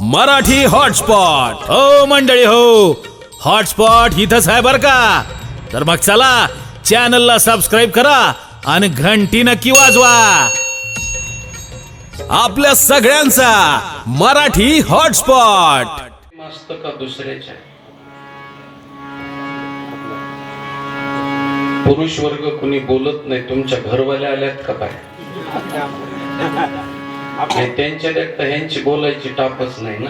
Marathi hotspot हो मंडळी हो, हॉटस्पॉट इथंच आहे बर का. तर मग चला चॅनलला सबस्क्राईब करा आणि घंटी नक्की वाजवा. आपल्या सगळ्यांचा मराठी हॉटस्पॉट. मस्त का दुसऱ्याच्या पुरुष वर्ग कुणी बोलत नाही. तुमच्या घरवाल्या आल्यात का काय? त्यांच्या देखता ह्यांची बोलायची टापच नाही ना.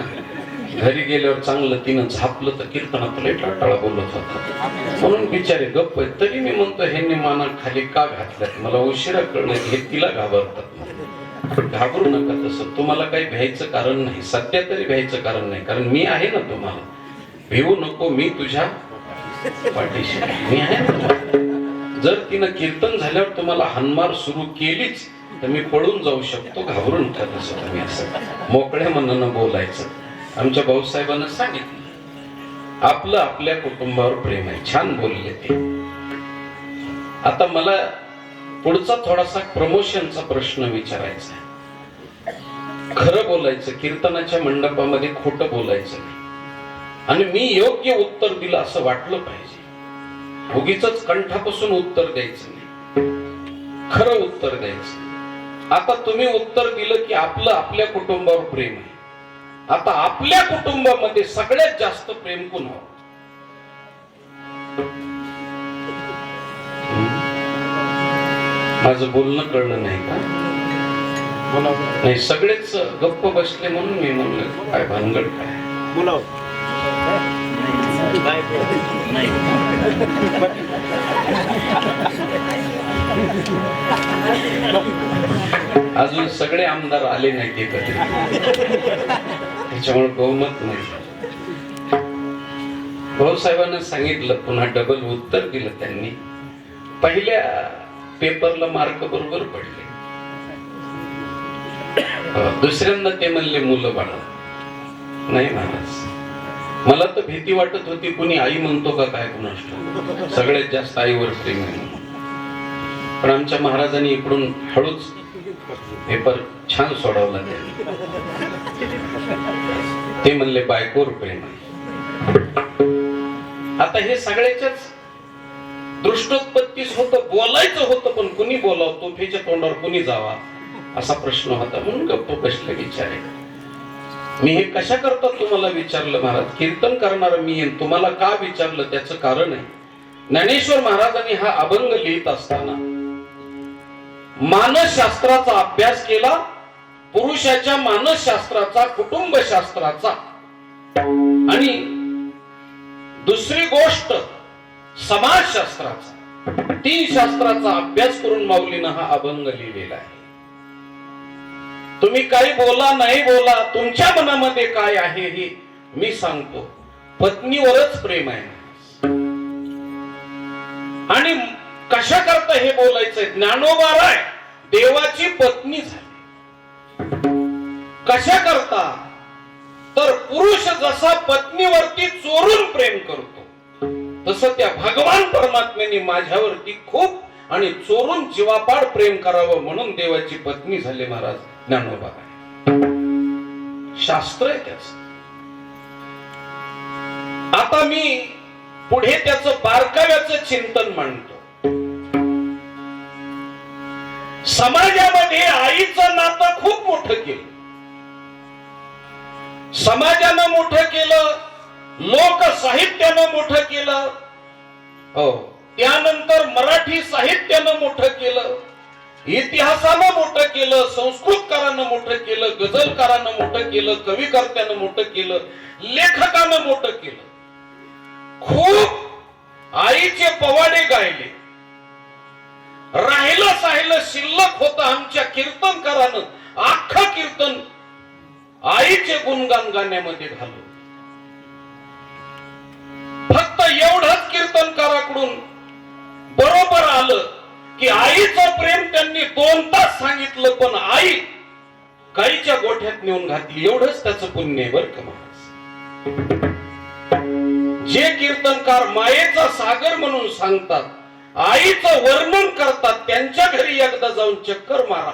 घरी गेल्यावर चांगलं तिनं झापलं तर कीर्तनात लय टाळा बोलत होता म्हणून बिचारे गप्प आहेत. तरी मी म्हणतो ह्यांनी माना खाली का घातल्यात. मला उशिरा कळलं हे तिला घाबरतात. घाबरू नका तसं. तुम्हाला काही भ्यायचं कारण नाही. सध्या तरी भ्यायचं कारण नाही, कारण मी आहे ना तुम्हाला. भिवू नको, मी तुझ्या पाठीशी मी आहे ना. जर तिनं कीर्तन झाल्यावर तुम्हाला हानमार सुरू केलीच तर मी पळून जाऊ शकतो. घाबरू नका तसं. तुम्ही असं मोकळ्या मनानं बोलायचं. आमच्या भाऊसाहेबांना सांगितलं आपलं आपल्या कुटुंबावर प्रेम आहे. छान बोलले ते. आता मला पुढचा थोडासा प्रमोशनचा प्रश्न विचारायचा आहे. खरं बोलायचं, कीर्तनाच्या मंडपामध्ये खोटं बोलायचं नाही. आणि मी योग्य उत्तर दिलं असं वाटलं पाहिजे. उगीचच कंठापासून उत्तर द्यायचं नाही, खरं उत्तर द्यायचं. आता तुम्ही उत्तर दिलं की आपलं आपल्या कुटुंबावर प्रेम आहे. आता आपल्या कुटुंबामध्ये सगळ्यात जास्त प्रेम कुणावर? माझं बोलणं कळलं नाही का? नाही, सगळेच गप्प बसले म्हणून मी म्हणलं काय भानगड काय. अजून सगळे आमदार आले नाहीत एकत्र, त्याच्यामुळे बहुमत नाही. भाऊसाहेबांना सांगितलं, पुन्हा डबल उत्तर दिलं त्यांनी. पहिल्या पेपरला मार्क बरोबर पडले. दुसऱ्यांदा ते म्हणले मुलं बाळा. नाही महाराज, मला तर भीती वाटत होती कुणी आई म्हणतो का काय कुणाष्ट. सगळ्यात जास्त आईवर प्रेम आहे. पण आमच्या महाराजांनी इकडून हळूच पेपर छान सोडवला. ते म्हणले बायकोवर प्रेम आहे. आता हे सगळ्याच्याच दृष्टोत्पत्तीच होतं. बोलायचं होतं पण कुणी बोलावं, तोफेच्या तोंडावर कुणी जावा असा प्रश्न होता. म्हणून गप्प बसले विचारे. मी हे कशा करता तुम्हाला विचारलं महाराज. कीर्तन करणार मी तुम्हाला का विचारलं त्याचं कारण आहे. ज्ञानेश्वर महाराजांनी हा अभंग लिहित असताना मानसशास्त्राचा अभ्यास केला. पुरुषाच्या मानसशास्त्राचा, कुटुंबशास्त्राचा, आणि दुसरी गोष्ट समाजशास्त्राचा. 3 शास्त्राचा अभ्यास करून माऊलीनं हा अभंग लिहिलेला आहे. तुम्ही काही बोला नाही बोला, तुमच्या मनामध्ये काय आहे हे मी सांगतो. पत्नीवरच प्रेम आहे. आणि कशा करता हे बोलायचंय. ज्ञानोबाराय देवाची पत्नी झाली. कशा करता तर पुरुष जसा पत्नीवरती चोरून प्रेम करतो तसं त्या भगवान परमात्म्याने माझ्यावरती खूप आणि चोरून जीवापाड प्रेम करावं म्हणून देवाची पत्नी झाले महाराज ज्ञानोबा. शास्त्र आहे त्याच. आता मी पुढे त्याचं बारकाव्याचं चिंतन मांडतो. समाजामध्ये आईचं नातं खूप मोठं केलं. समाजानं मोठं केलं, लोक साहित्यानं मोठं केलं, हो, त्यानंतर मराठी साहित्यानं मोठं केलं, इतिहासानं मोठं केलं, संस्कृतकारानं मोठं केलं, गझलकारानं मोठं केलं, कविकर्त्यानं मोठं केलं, लेखकानं मोठं केलं. खूप आईचे पवाडे गायले. राहिलं साहिलं शिल्लक होतं आमच्या कीर्तनकारानं अख्खं कीर्तन आईचे गुणगान गाण्यामध्ये घालून. फक्त एवढंच कीर्तनकाराकडून बरोबर आलं की आईचं प्रेम त्यांनी 2 तास सांगितलं, पण आई गाईच्या गोठ्यात नेऊन घातली. एवढंच त्याचं पुण्य आहे बरं का महाराज. जे कीर्तनकार मायेचा सागर म्हणून सांगतात, आईचं वर्णन करतात, त्यांच्या घरी एकदा जाऊन चक्कर मारा.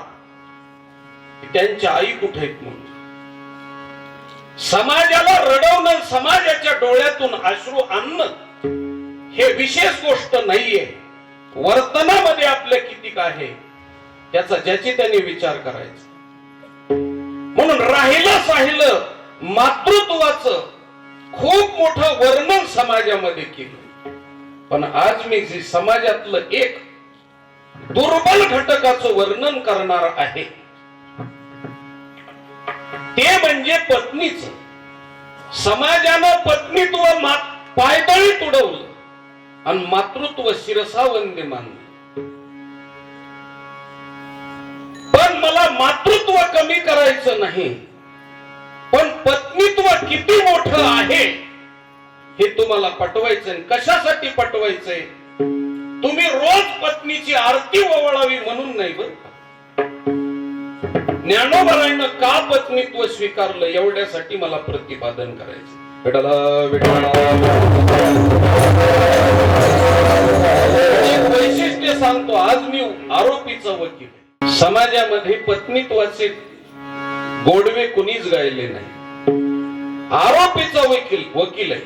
त्यांच्या आई कुठे आहेत म्हणून. समाजाला रडवणं, समाजाच्या डोळ्यातून अश्रू आणणं हे विशेष गोष्ट नाहीये. वर्तनामध्ये आपल्या किती आहे त्याचा ज्याची त्यांनी विचार करायचा. म्हणून राहिलं मातृत्वाचं खूप मोठं वर्णन समाजामध्ये केलं. पण आज मी जे समाजातलं एक दुर्बल घटकाचं वर्णन करणार आहे ते म्हणजे पत्नीचं. समाजानं पत्नीत्व पायदळीत उडवलं आणि मातृत्व शिरसावंदे मानलं. पण मला मातृत्व कमी करायचं नाही, पण पत्नीत्व किती मोठं आहे हे तुम्हाला पटवायचंय. कशासाठी पटवायचंय? तुम्ही रोज पत्नीची आरती ओवाळावी म्हणून नाही बरं. ज्ञानोबारायनं का पत्नीत्व स्वीकारलं एवढ्यासाठी मला प्रतिपादन करायचं. एक वैशिष्ट्य सांगतो. आज मी आरोपीचा वकील आहे. समाजामध्ये पत्नीत्वाचे गोडवे कुणीच गायले नाही. आरोपीचा वकील आहे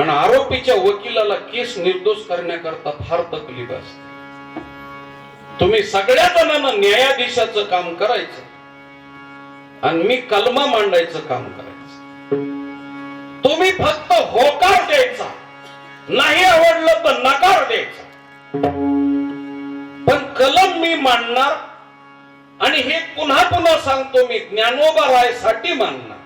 आणि आरोपीच्या वकिलाला केस निर्दोष करण्याकरता फार तकलीफ असते. तुम्ही सगळ्या जणांना न्यायाधीशाचं काम करायचं आणि मी कलमा मांडायचं काम करायचं. तुम्ही फक्त होकार द्यायचा, नाही आवडलं तर नकार द्यायचा. पण कलम मी मांडणार आणि हे पुन्हा सांगतो, मी ज्ञानोबा रायसाठी मांडणार.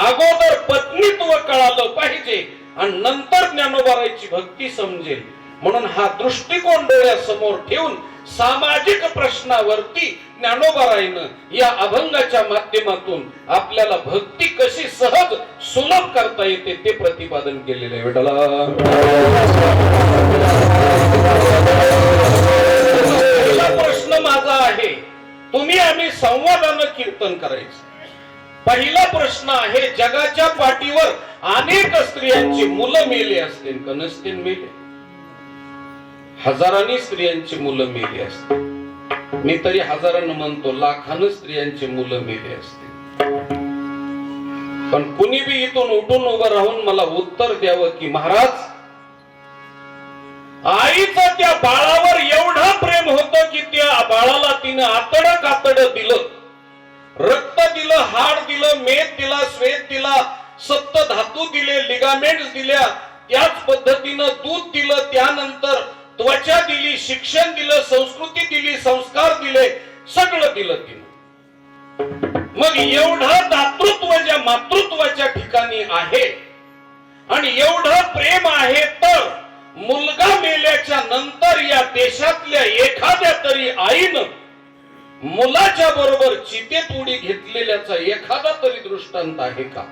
अगोदर पत्नीत्व कळालं पाहिजे आणि नंतर ज्ञानोबा रायची भक्ती समजेल. म्हणून हा दृष्टिकोन डोळ्यासमोर ठेवून सामाजिक प्रश्नावरती ज्ञानोबा रायनं या अभंगाच्या माध्यमातून आपल्याला भक्ती कशी सहज सुलभ करता येते ते प्रतिपादन केलेले आहे. पहिला प्रश्न माझा आहे, तुम्ही आम्ही संवादानं कीर्तन करायचं. पहिला प्रश्न आहे, जगाच्या पाठीवर अनेक स्त्रियांची मुलं मेली असतील का? नसतील मेले. हजारांनी स्त्रियांची मुलं मेली असतील. मी तरी हजारांना म्हणतो, लाखानं स्त्रियांची मुलं मेली असतील. पण कुणी बी इथून उठून उभं राहून मला उत्तर द्यावं की महाराज, आईचं त्या बाळावर एवढं प्रेम होतं की त्या बाळाला तिने आतड कातड दिलं, रक्त दिलं, हाड दिलं, मेद दिला, श्वेत दिला, सप्त धातू दिले, लिगामेंट्स दिल्या, त्याच पद्धतीनं दूध दिलं, त्यानंतर त्वचा दिली, शिक्षण दिलं, संस्कृती दिली, संस्कार दिले, सगळं दिलं तिनं. मग एवढं दातृत्व ज्या मातृत्वाच्या ठिकाणी आहे आणि एवढं प्रेम आहे, तर मुलगा मेल्याच्या नंतर या देशातल्या एखाद्या तरी आईनं मुलाच्या बरोबर चितेत उडी घेतलेल्याचा एखादा तरी दृष्टांत आहे का?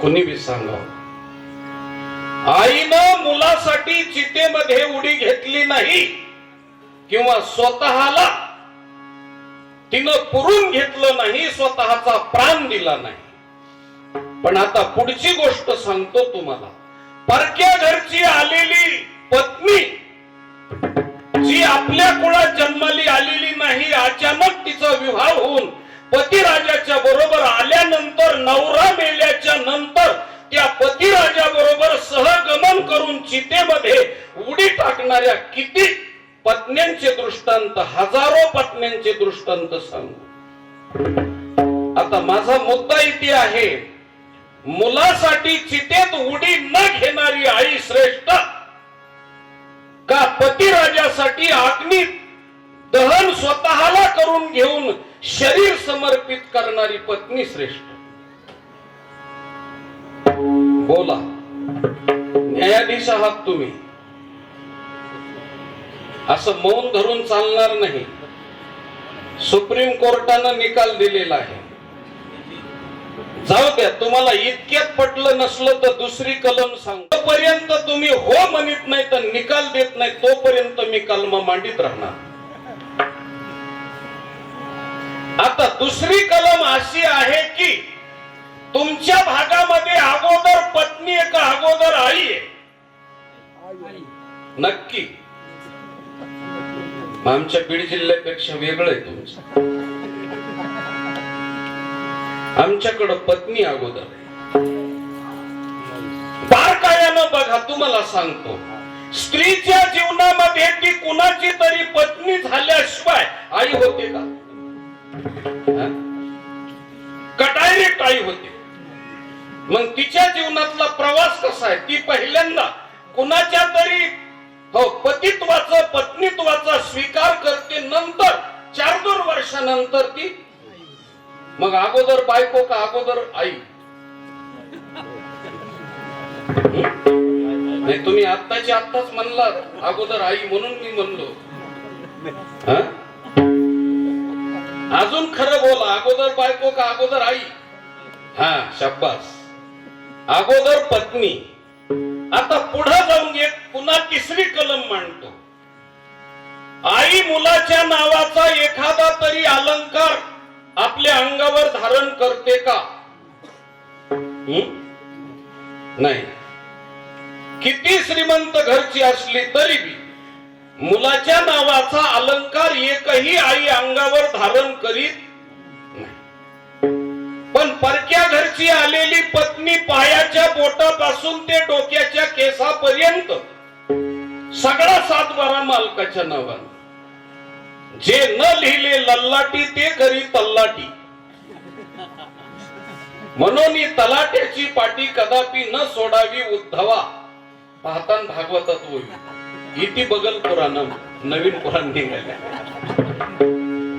कोणी बी सांगावं. आईनं मुलासाठी चितेमध्ये उडी घेतली नाही किंवा स्वतःला तिनं पुरून घेतलं नाही, स्वतःचा प्राण दिला नाही. पण आता पुढची गोष्ट सांगतो तुम्हाला. परक्या घरची आलेली पत्नी जी आपल्या कुळात जन्माली आलेली नाही, अचानक तिचा विवाह होऊन पतिराजाच्या बरोबर आल्यानंतर, नवरा मेल्याच्या नंतर त्या पतिराजा बरोबर सहगमन करून चितेमध्ये उडी टाकणाऱ्या किती पत्न्यांचे दृष्टांत, हजारो पत्न्यांचे दृष्टांत सांगू. आता माझा मुद्दा इथे आहे, मुलासाठी चितेत उडी न घेणारी आई श्रेष्ठ का पतिराजासाठी अग्नी दहन स्वतःला करून घेऊन शरीर समर्पित करणारी पत्नी श्रेष्ठ? बोला. न्यायाधीश आहात तुम्ही, असं मौन धरून चालणार नाही. सुप्रीम कोर्टानं निकाल दिलेला आहे. जाऊ द्या, तुम्हाला इतक्यात पटलं नसलं तर दुसरी कलम सांग. तोपर्यंत तुम्ही हो म्हणत नाही तर निकाल देत नाही, तोपर्यंत मी कलम मांडित राहणार. आता दुसरी कलम अशी आहे की तुमच्या भागामध्ये अगोदर पत्नी आहे का अगोदर आई आहे? नक्की. आमच्या बीड जिल्ह्यापेक्षा वेगळं आहे तुमचं. आमच्याकडं पत्नी अगोदर आहे. बारकायानं बघा, तुम्हाला सांगतो, स्त्रीच्या जीवनामध्ये ती कुणाची तरी पत्नी झाल्याशिवाय आई होते का? डायरेक्ट आई होते. मग तिच्या जीवनातला प्रवास कसा आहे? ती पहिल्यांदा कुणाच्या तरी पतित्वाचा पत्नीत्वाचा स्वीकार करते, नंतर 4-2 वर्षानंतर ती. मग अगोदर बायको का अगोदर आई? नाही, तुम्ही आत्ताची आत्ताच म्हणलात अगोदर आई, म्हणून मी म्हणलो. अजून खरं बोला, अगोदर बायको का अगोदर आई? हा, शाब्बास. अगोदर पत्नी. आता पुढे जाऊन एक पुन्हा तिसरी कलम मांडतो. आई मुलाच्या नावाचा एखादा तरी अलंकार आपल्या अंगावर धारण करते का? नाही. किती श्रीमंत घरची असली तरी बी मुलाच्या नावाचा अलंकार एकही आई अंगावर धारण करीत नाही. पण परक्या घरची आलेली पत्नी पायाच्या बोटापासून ते डोक्याच्या केसापर्यंत सगळा 7-12 मालकाच्या नावानं. जे न लिहिले लल्लाटी ते करी तल्लाटी. म्हणून ही तलाट्याची पाटी कदापि न सोडावी उद्धवा. पाहतान भागवतात होईल इति बगल पुराण, नवीन पुराण निघाल्या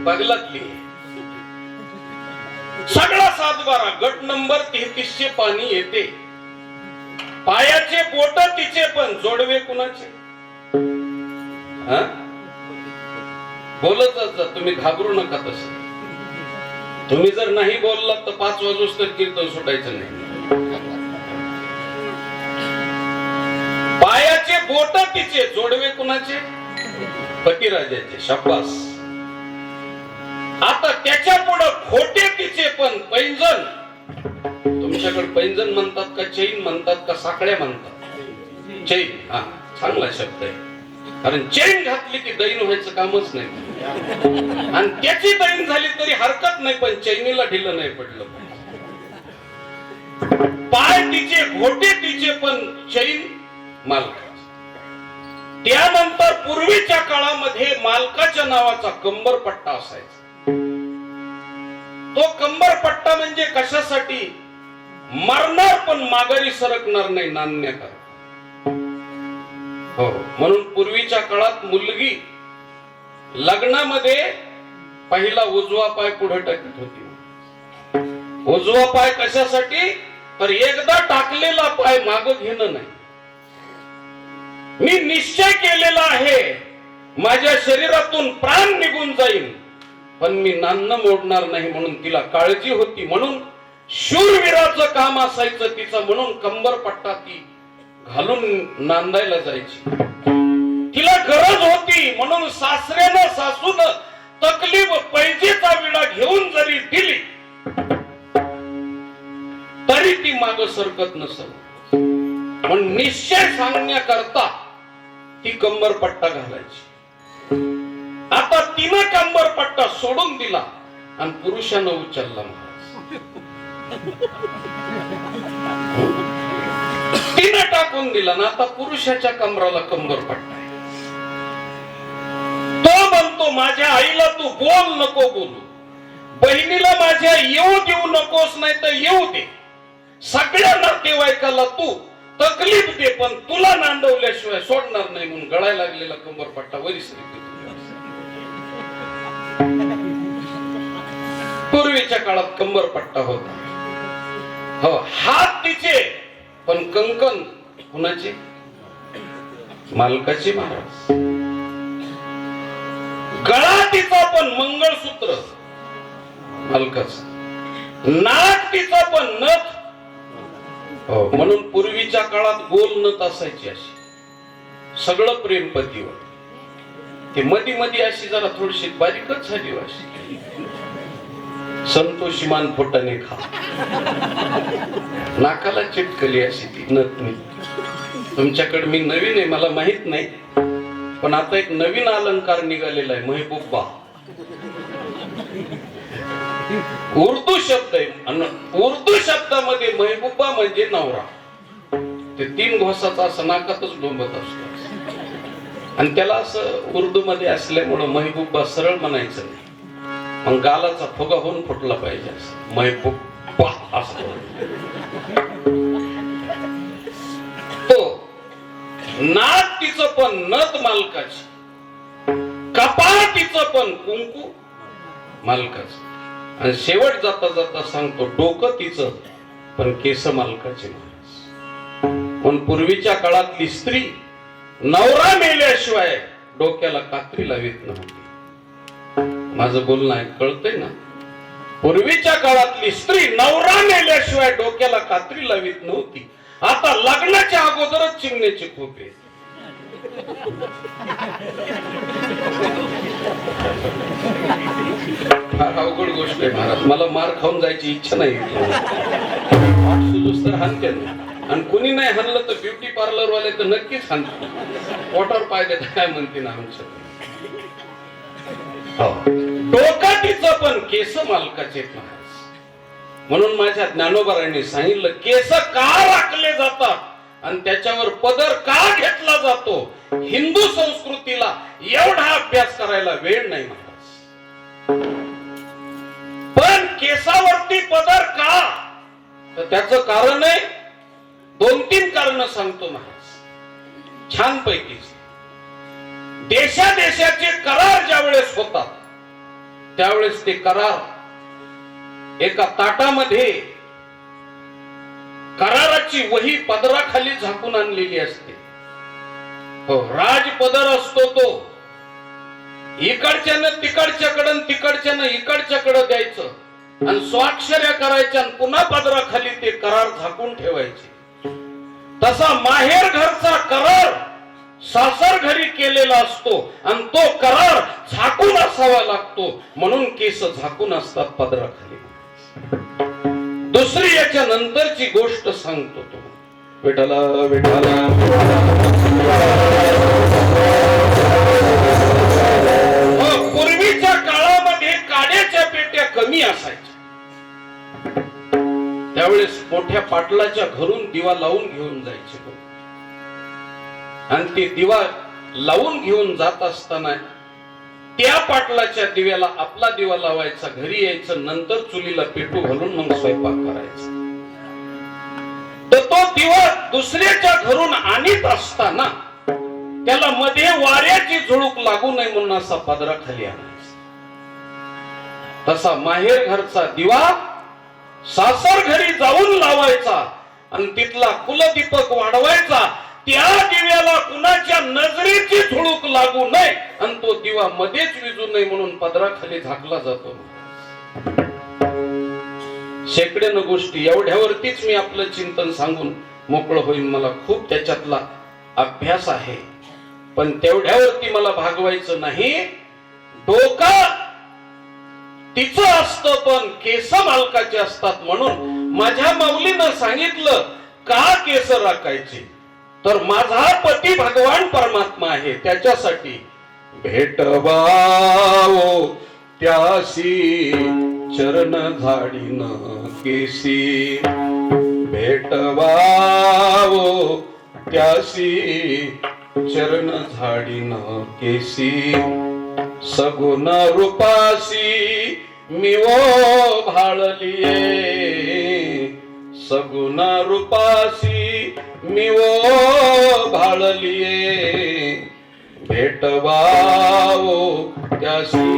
बगलातली. सगळा 7-12 गट नंबर 3300 पाणी येते. पायाचे बोट तिचे, पण जोडवे कुणाचे? बोलतच जा, तुम्ही घाबरू नका. तसं तुम्ही जर नाही बोललात तर 5 वाजूस तर कीर्तन सुटायचं नाही. पायाचे बोट तिचे, जोडवे कुणाचे? पतिराजाचे. शाब्बास. आता त्याच्या पुढे खोटे तिचे, पण पैंजण. तुमच्याकडे पैंजण म्हणतात का चैन म्हणतात का साकड्या म्हणतात? चैन. हा, चांगला शब्द आहे. कारण चैन घातली की दैन व्हायचं कामच नाही. आणि त्याची दैन झाली तरी हरकत नाही, पण चैनीला ढिलं नाही पडलं. पाय तिचे, घोटे तिचे, पण चैन मालकाची. त्यानंतर पूर्वीच्या काळामध्ये मालकाच्या नावाचा कंबरपट्टा असायचा. तो कंबरपट्टा म्हणजे कशासाठी? मरणार पण माघारी सरकणार नाही, नांदण्याकरता. हो, म्हणून पूर्वीच्या काळात मुलगी लग्नामध्ये पहिला उजवा पाय पुढे टाकत होती. उजवा पाय कशासाठी? तर एकदा टाकलेला पाय माग घेणं नाही. मी निश्चय केलेला आहे माझ्या शरीरातून प्राण निघून जाईल, पण मी नांदणं मोडणार नाही. म्हणून तिला काळजी होती, म्हणून शूरवीराचं काम असायचं तिचं. म्हणून कंबरपट्टा ती घालून नांदायला जायची. तिला गरज होती, म्हणून सासऱ्यानं सासूनं तकलीफ पैजेचा विडा घेऊन जरी दिली तरी ती माग सरकत नसल. म्हणून निश्चय सांगण्याकरता ती कंबरपट्टा घालायची. आता तिनं कंबरपट्टा सोडून दिला आणि पुरुषानं उचलला. तिनं टाकून दिला ना, आता पुरुषाच्या कमराला कंबरपट्टा आहे. तो म्हणतो माझ्या आईला तू बोल नको बोलू, बहिणीला माझ्या येऊ देऊ नकोस, नाही तर येऊ दे, सगळ्या नातेवाईकाला तू तकलीफ दे, पण तुला नांदवल्याशिवाय सोडणार नाही. म्हणून गळायला लागलेला कंबरपट्टा वरीस. पूर्वीच्या काळात कंबरपट्टा होता. हो, हात तिचे, पण कंकण कुणाचे? मालकाचे. महाराज. गळा तिचा, पण मंगळसूत्र मालकाचं. नाक तिचा, पण नथ. हो, म्हणून पूर्वीच्या काळात गोल नथ असायची अशी. सगळं प्रेम पतीवर. ते मधी मधी अशी जरा थोडीशी बारीकच झाली अशी. संतोषीमान फोटाने खा. नाकाला चिटकली अशी ती नथ. तुमच्याकडे मी नवीन आहे, मला माहित नाही, पण आता एक नवीन अलंकार निघालेला आहे, महबूबा. उर्दू शब्द आहे आणि उर्दू शब्दामध्ये महबूबा म्हणजे नवरा. ते 3 घोसाचा असं नाकातच डोंबत असतो आणि त्याला असं उर्दू मध्ये असल्यामुळं महबूबा सरळ म्हणायचं नाही, मग गालाचा फुगा होऊन फुटला पाहिजे असं महबूबा असतो. तो नाक तिचं पण नथ मालकाची, कपाळ तिचं पण कुंकू मालकाचं, आणि शेवट जाता जाता सांगतो डोकं तिचं पण केस मालकाचे. पण पूर्वीच्या काळातली स्त्री नवरा मेल्याशिवाय डोक्याला कात्री लावित नव्हती. माझं बोलणं आहे, कळतंय ना? पूर्वीच्या काळातली स्त्री नवरा मेल्याशिवाय डोक्याला कात्री लावित नव्हती. आता लग्नाच्या अगोदरच चिमण्याचे खोपे. फार अवघड गोष्ट आहे महाराज. मला मार खाऊन जायची इच्छा नाही. तर हानते आणि कुणी नाही हाणलं तर ब्युटी पार्लर वाले तर नक्कीच हाणतात. पोटावर पाय देत काय म्हणते ना आमचं. डोका तिचं पण केस मालकाचे महाराज. म्हणून माझ्या ज्ञानोबारांनी सांगितलं केस का राखले जातात आणि त्याच्यावर पदर का घेतला जातो. हिंदू संस्कृतीला एवढा अभ्यास करायला वेळ नाही महाराज. पण केसावरती पदर का, तर त्याचं कारण आहे 2-3 कारण सांगतो महाराज छान पैकी. देशादेशाचे करार ज्या वेळेस होतात त्यावेळेस ते करार एका ताटामध्ये कराराची वही पदराखाली झाकून आणलेली असते. हो, राजपदर असतो तो. इकडच्यानं तिकडच्याकडं तिकडच्यानं इकडच्याकडं द्यायचं आणि स्वाक्षऱ्या करायच्या आणि पुन्हा पदराखाली ते करार झाकून ठेवायचे. तसा माहेर घरचा करार सासर घरी केलेला असतो आणि तो करार झाकून असावा लागतो. म्हणून केस झाकून असतात पदराखाली. दुसरी याच्या नंतरची गोष्ट सांगतो तो. विठ्ठला विठ्ठला पूर्वीच्या काळामध्ये काड्याच्या पेट्या कमी असायच्या. त्यावेळेस मोठ्या पाटलाच्या घरून दिवा लावून घेऊन जायचे आणि ते दिवा लावून घेऊन जात असताना त्या पाटलाच्या दिव्याला आपला दिवा लावायचा, घरी यायचं, नंतर चुलीला पेटू घालून मग स्वयंपाक करायचा. तर तो दिवा दुसऱ्याच्या घरून आणीत असताना त्याला मध्ये वाऱ्याची झुळूक लागू नये म्हणून असा पदराखाली आणायचा. तसा माहेर घरचा दिवा सासर घरी जाऊन लावायचा आणि तिथला कुलदीपक वाढवायचा. त्या दिव्याला कुणाच्या नजरेची झुळूक लागू नये आणि तो दिवा मध्येच विजू नये म्हणून पदराखाली झाकला जातो. शेकड्यानं गोष्टी एवढ्यावरतीच मी आपलं चिंतन सांगून मोकळं होईन. मला खूप त्याच्यातला अभ्यास आहे पण तेवढ्यावरती मला भागवायचं नाही. डोका तिचं असतं पण केस मालकाचे असतात. म्हणून माझ्या माऊलीनं सांगितलं का केस राखायचे, तर माझा पती भगवान परमात्मा आहे. त्याच्यासाठी भेटवाओ त्यासी चरण झाडीन केसी. भेटवाओ त्यासी चरण झाडीन केसी. सगुण रूपासी मी ओ भाळलिये. सगुण रूपासी मी ओ भाळलिये. भेटवाओ त्यासी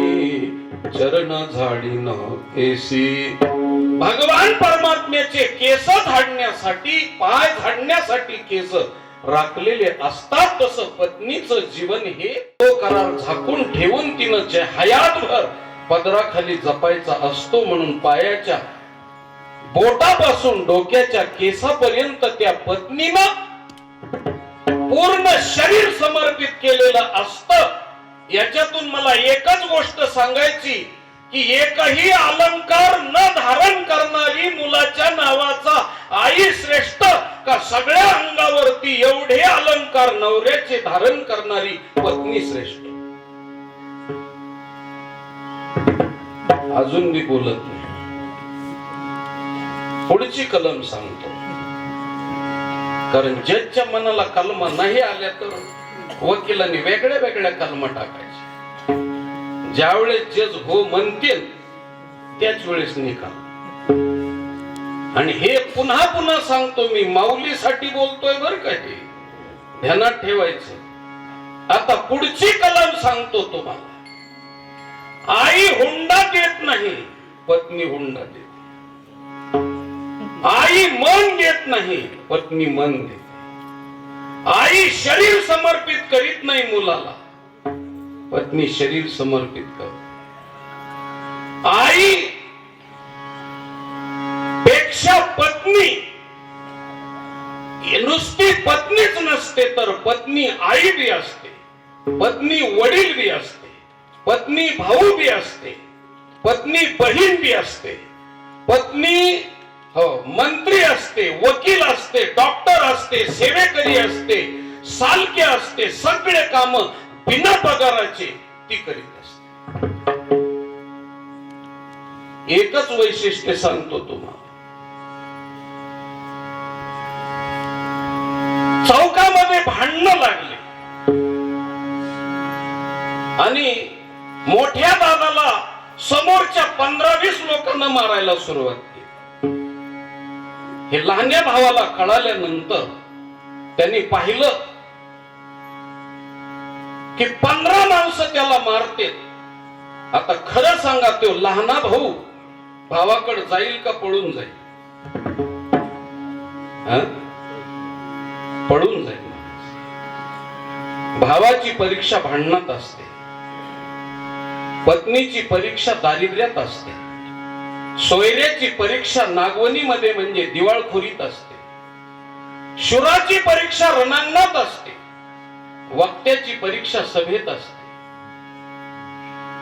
चरण झाडीन केसी. भगवान परमात्म्याचे केस झाडण्यासाठी, पाय झाडण्यासाठी केस राखलेले असतात. तसं पत्नीचं जीवन हे तो करार झाकून ठेवून तिनं जे हयातभर पदराखाली जपायचा असतो. म्हणून पायाच्या बोटापासून डोक्याच्या केसापर्यंत त्या पत्नीनं पूर्ण शरीर समर्पित केलेलं असतं. याच्यातून मला एकच गोष्ट सांगायची की एकही अलंकार न धारण करणारी मुलाच्या नावाचा आई श्रेष्ठ का सगळ्या अंगावरती एवढे अलंकार नवऱ्याचे धारण करणारी पत्नी श्रेष्ठ. अजून मी बोलत नाही. पुढची कलम सांगतो, कारण जजच्या मनाला कलमा नाही आल्या तर वकिलांनी वेगळ्या वेगळ्या कलमा टाकायच्या. ज्यावेळेस जज हो म्हणतील त्याच वेळेस निकाल. आणि हे पुन्हा पुन्हा सांगतो मी, माऊलीसाठी बोलतोय बर का, हे ध्यानात ठेवायचं. आता पुढची कलम सांगतो तुम्हाला. आई हुंडा देत नाही, पत्नी हुंडा देते. आई मन देत नाही, पत्नी मन देते. आई शरीर समर्पित करीत नाही मुलाला, पत्नी शरीर समर्पित करते. आई पेक्षा पत्नी नुसती पत्नीच नसते, तर पत्नी आई बी असते, पत्नी वडील बी असते, पत्नी भाऊ बी असते, पत्नी बहीण बी असते, पत्नी मंत्री असते, वकील असते, डॉक्टर असते, सेवेकरी असते, सालके असते. सगळे काम बिना पगाराचे ती करीत असते. एकच वैशिष्ट्य सांगतो तुम्हाला. चौकामध्ये भांडणं लागले आणि मोठ्या दादाला समोरच्या 15-20 लोकांना मारायला सुरुवात केली. हे लहान्या भावाला कळाल्यानंतर त्यांनी पाहिलं की 15 माणसं त्याला मारते. आता खरं सांगा, तो लहाना भाऊ भावाकडे जाईल का पळून जाईल? पळून जाईल. भावाची परीक्षा भांडणात असते, पत्नीची परीक्षा दारिद्र्यात असते, सोयऱ्याची परीक्षा नागवणीमध्ये म्हणजे दिवाळखोरीत असते, शुराची परीक्षा रणांगणात असते, वक्त्याची परीक्षा सभेत असते.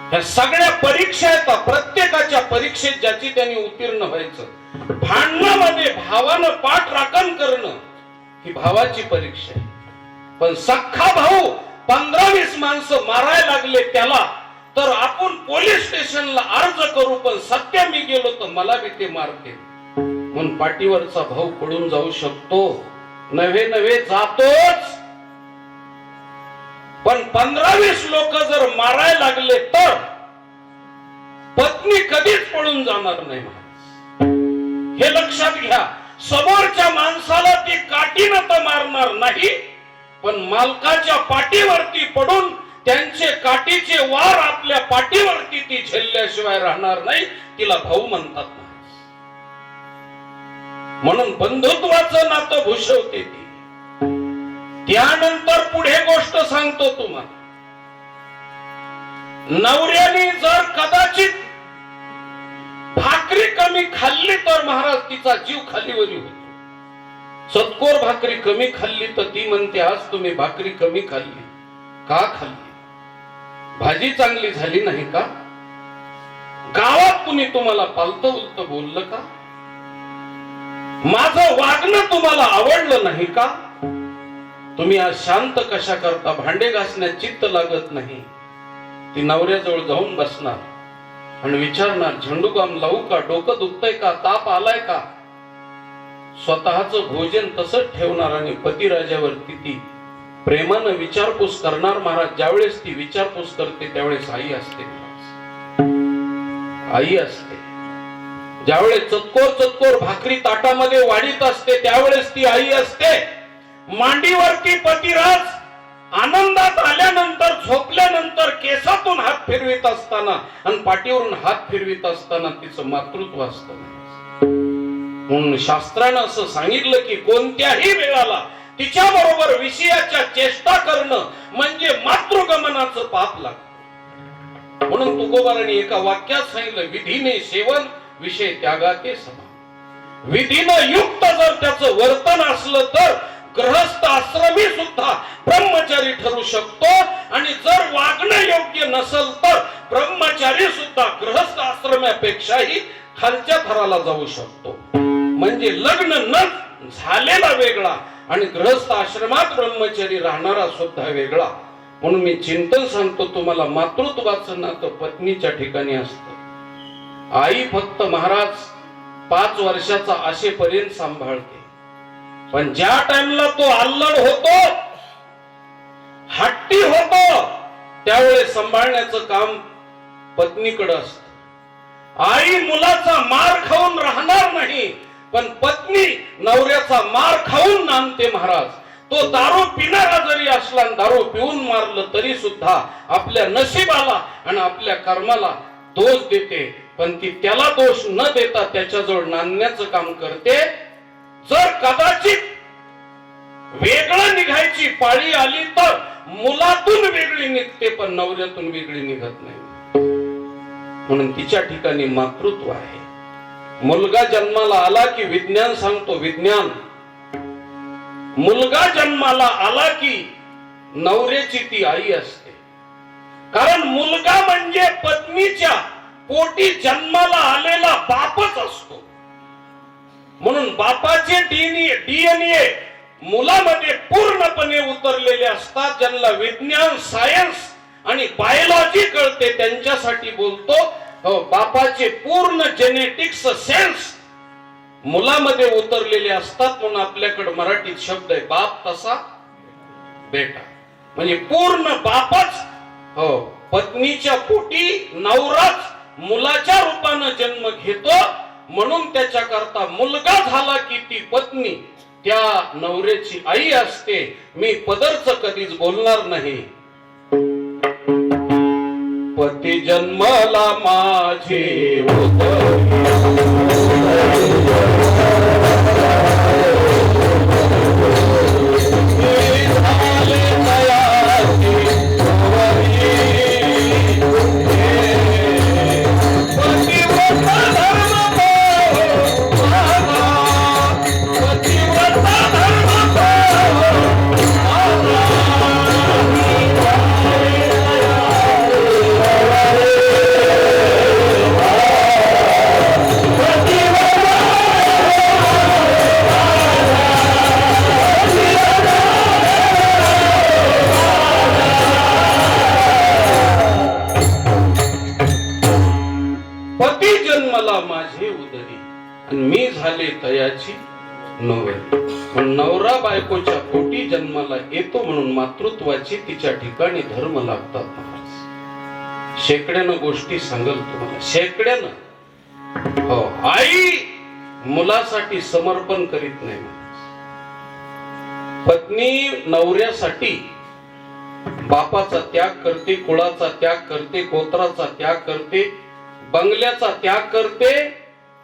ह्या सगळ्या परीक्षा येतात. प्रत्येकाच्या परीक्षेत ज्याची त्यांनी उत्तीर्ण व्हायचं. भांडणामध्ये भावानं पाठ राखण करणं ही भावाची परीक्षा आहे. पण सख्खा भाऊ 15-20 माणसं मारायला लागले त्याला, तर आपण पोलीस स्टेशनला अर्ज करू, पण सत्य मी गेलो तर मला बी ते मारते म्हणून पाठीवरचा भाऊ पडून जाऊ शकतो. नव्हे जातोच. पण 15-20 लोक जर मारायला लागले तर पत्नी कधीच पळून जाणार नाही. हे लक्षात घ्या. समोरच्या माणसाला ती काठीनं तर मारणार नाही, पण मालकाच्या पाठीवरती पडून त्यांचे काठीचे वार आपल्या पाठीवरती ती झेलल्याशिवाय राहणार नाही. तिला भाऊ म्हणतात. म्हणून बंधुत्वाचं नातं भूषवते ती. त्यानंतर पुढे गोष्ट सांगतो तुम्हाला. नवऱ्याने जर कदाचित भाकरी कमी खाल्ली तर महाराज तिचा जीव खालीवरी होतो. सतकोर भाकरी कमी खाल्ली तर ती म्हणते, आज तुम्ही भाकरी कमी खाल्ली का? खाल्ली भाजी चांगली झाली नाही का? गावात कुणी तुम्हाला पालतं उलतं बोललं का? माझं वागणं तुम्हाला आवडलं नाही का? तुम्ही आज शांत कशा करता? भांडे घासण्यात चित्त लागत नाही. ती नवऱ्याजवळ जाऊन बसणार आणि विचारणार, झेंडूबाम लावू का? डोकं दुखतंय का? ताप आलाय का? स्वतःचं भोजन तसंच ठेवणार आणि पतिराजावरती ती प्रेमानं विचारपूस करणार. महाराज, ज्यावेळेस ती विचारपूस करते त्यावेळेस आई असते. आई असते. ज्यावेळेस चतकोर भाकरी ताटामध्ये वाढीत असते त्यावेळेस ती आई असते. मांडीवरती पतिराज आनंदात आल्यानंतर, झोपल्यानंतर केसातून हात फिरवित असताना आणि पाठीवरून हात फिरवित असताना तिचं मातृत्व असतं. म्हणून शास्त्रानं असं सांगितलं की कोणत्याही वेळाला तिच्या बरोबर विषयाच्या चेष्टा करणं म्हणजे मातृगमनाचं पाप लागतं. म्हणून तुकोबारांनी एका वाक्यात सांगितलं, विधीने सेवन विषय त्यागाते समान. विधीनं युक्त जर त्याचं वर्तन असलं तर गृहस्थ आश्रमी सुद्धा ब्रह्मचारी ठरू शकतो, आणि जर वागणं योग्य नसेल तर ब्रह्मचारी सुद्धा गृहस्थ आश्रमापेक्षाही खालच्या थराला जाऊ शकतो. म्हणजे लग्न न झालेला वेगळा आणि गृहस्थ आश्रमात ब्रह्मचारी राहणारा सुद्धा वेगळा. म्हणून मी चिंतन सांगतो तुम्हाला, मातृत्वाचं नातं पत्नीच्या ठिकाणी असतं. आई फक्त महाराज 5 वर्षाचा असेपर्यंत सांभाळते. पण ज्या टाइमला तो अल्लड होतो, हट्टी होतो, त्यावेळेस सांभाळण्याचं काम पत्नीकडे असतं. आई मुलाचा मार खाऊन राहणार नाही, पण पत्नी नवऱ्याचा मार खाऊन नांदते महाराज. तो दारू पिणारा जरी असला, दारू पिऊन मारलं तरी सुद्धा आपल्या नशिबाला आणि आपल्या कर्माला दोष देते, पण ती त्याला दोष न देता त्याच्याजवळ नांदण्याचं काम करते. जर कदाचित वेगळं निघायची पाळी आली तर मुलातून वेगळी निघते, पण नवऱ्यातून वेगळी निघत नाही. म्हणून तिच्या ठिकाणी मातृत्व आहे. मुलगा जन्माला आला की विज्ञान सांगतो, विज्ञान मुलगा जन्माला आला की नवऱ्याची ती आई असते. कारण मुलगा म्हणजे पत्नीच्या पोटी जन्माला आलेला बापच असतो. म्हणून बापाचे डीएनए मुलामध्ये पूर्णपणे उतरलेले असतात. ज्यांना विज्ञान, सायन्स आणि बायोलॉजी कळते त्यांच्यासाठी बोलतो, बापाचे पूर्ण जेनेटिक्स सेन्स मुलामध्ये उतरलेले असतात. म्हणून आपल्याकडे मराठीत शब्द आहे, बाप तसा बेटा. म्हणजे पूर्ण बापच पत्नीच्या पोटी नवराच मुलाच्या रूपानं जन्म घेतो. म्हणून त्याच्या करता मुलगा झाला की ती पत्नी त्या नवऱ्याची आई असते. मी पदरच कधीच बोलणार नाही. पती जन्माला माझे माझे उदरी आणि मी झाले तयाची नवरी. पण नवरा बायकोच्या पोटी जन्माला येतो म्हणून मातृत्वाची तिच्या ठिकाणी धर्म लागतात महाराज. शेकड्यानं गोष्टी सांगल तुम्हाला, शेकड्यानं. आई मुलासाठी समर्पण करीत नाही. पत्नी नवऱ्यासाठी बापाचा त्याग करते, कुळाचा त्याग करते, गोत्राचा त्याग करते, बंगल्याचा त्याग करते.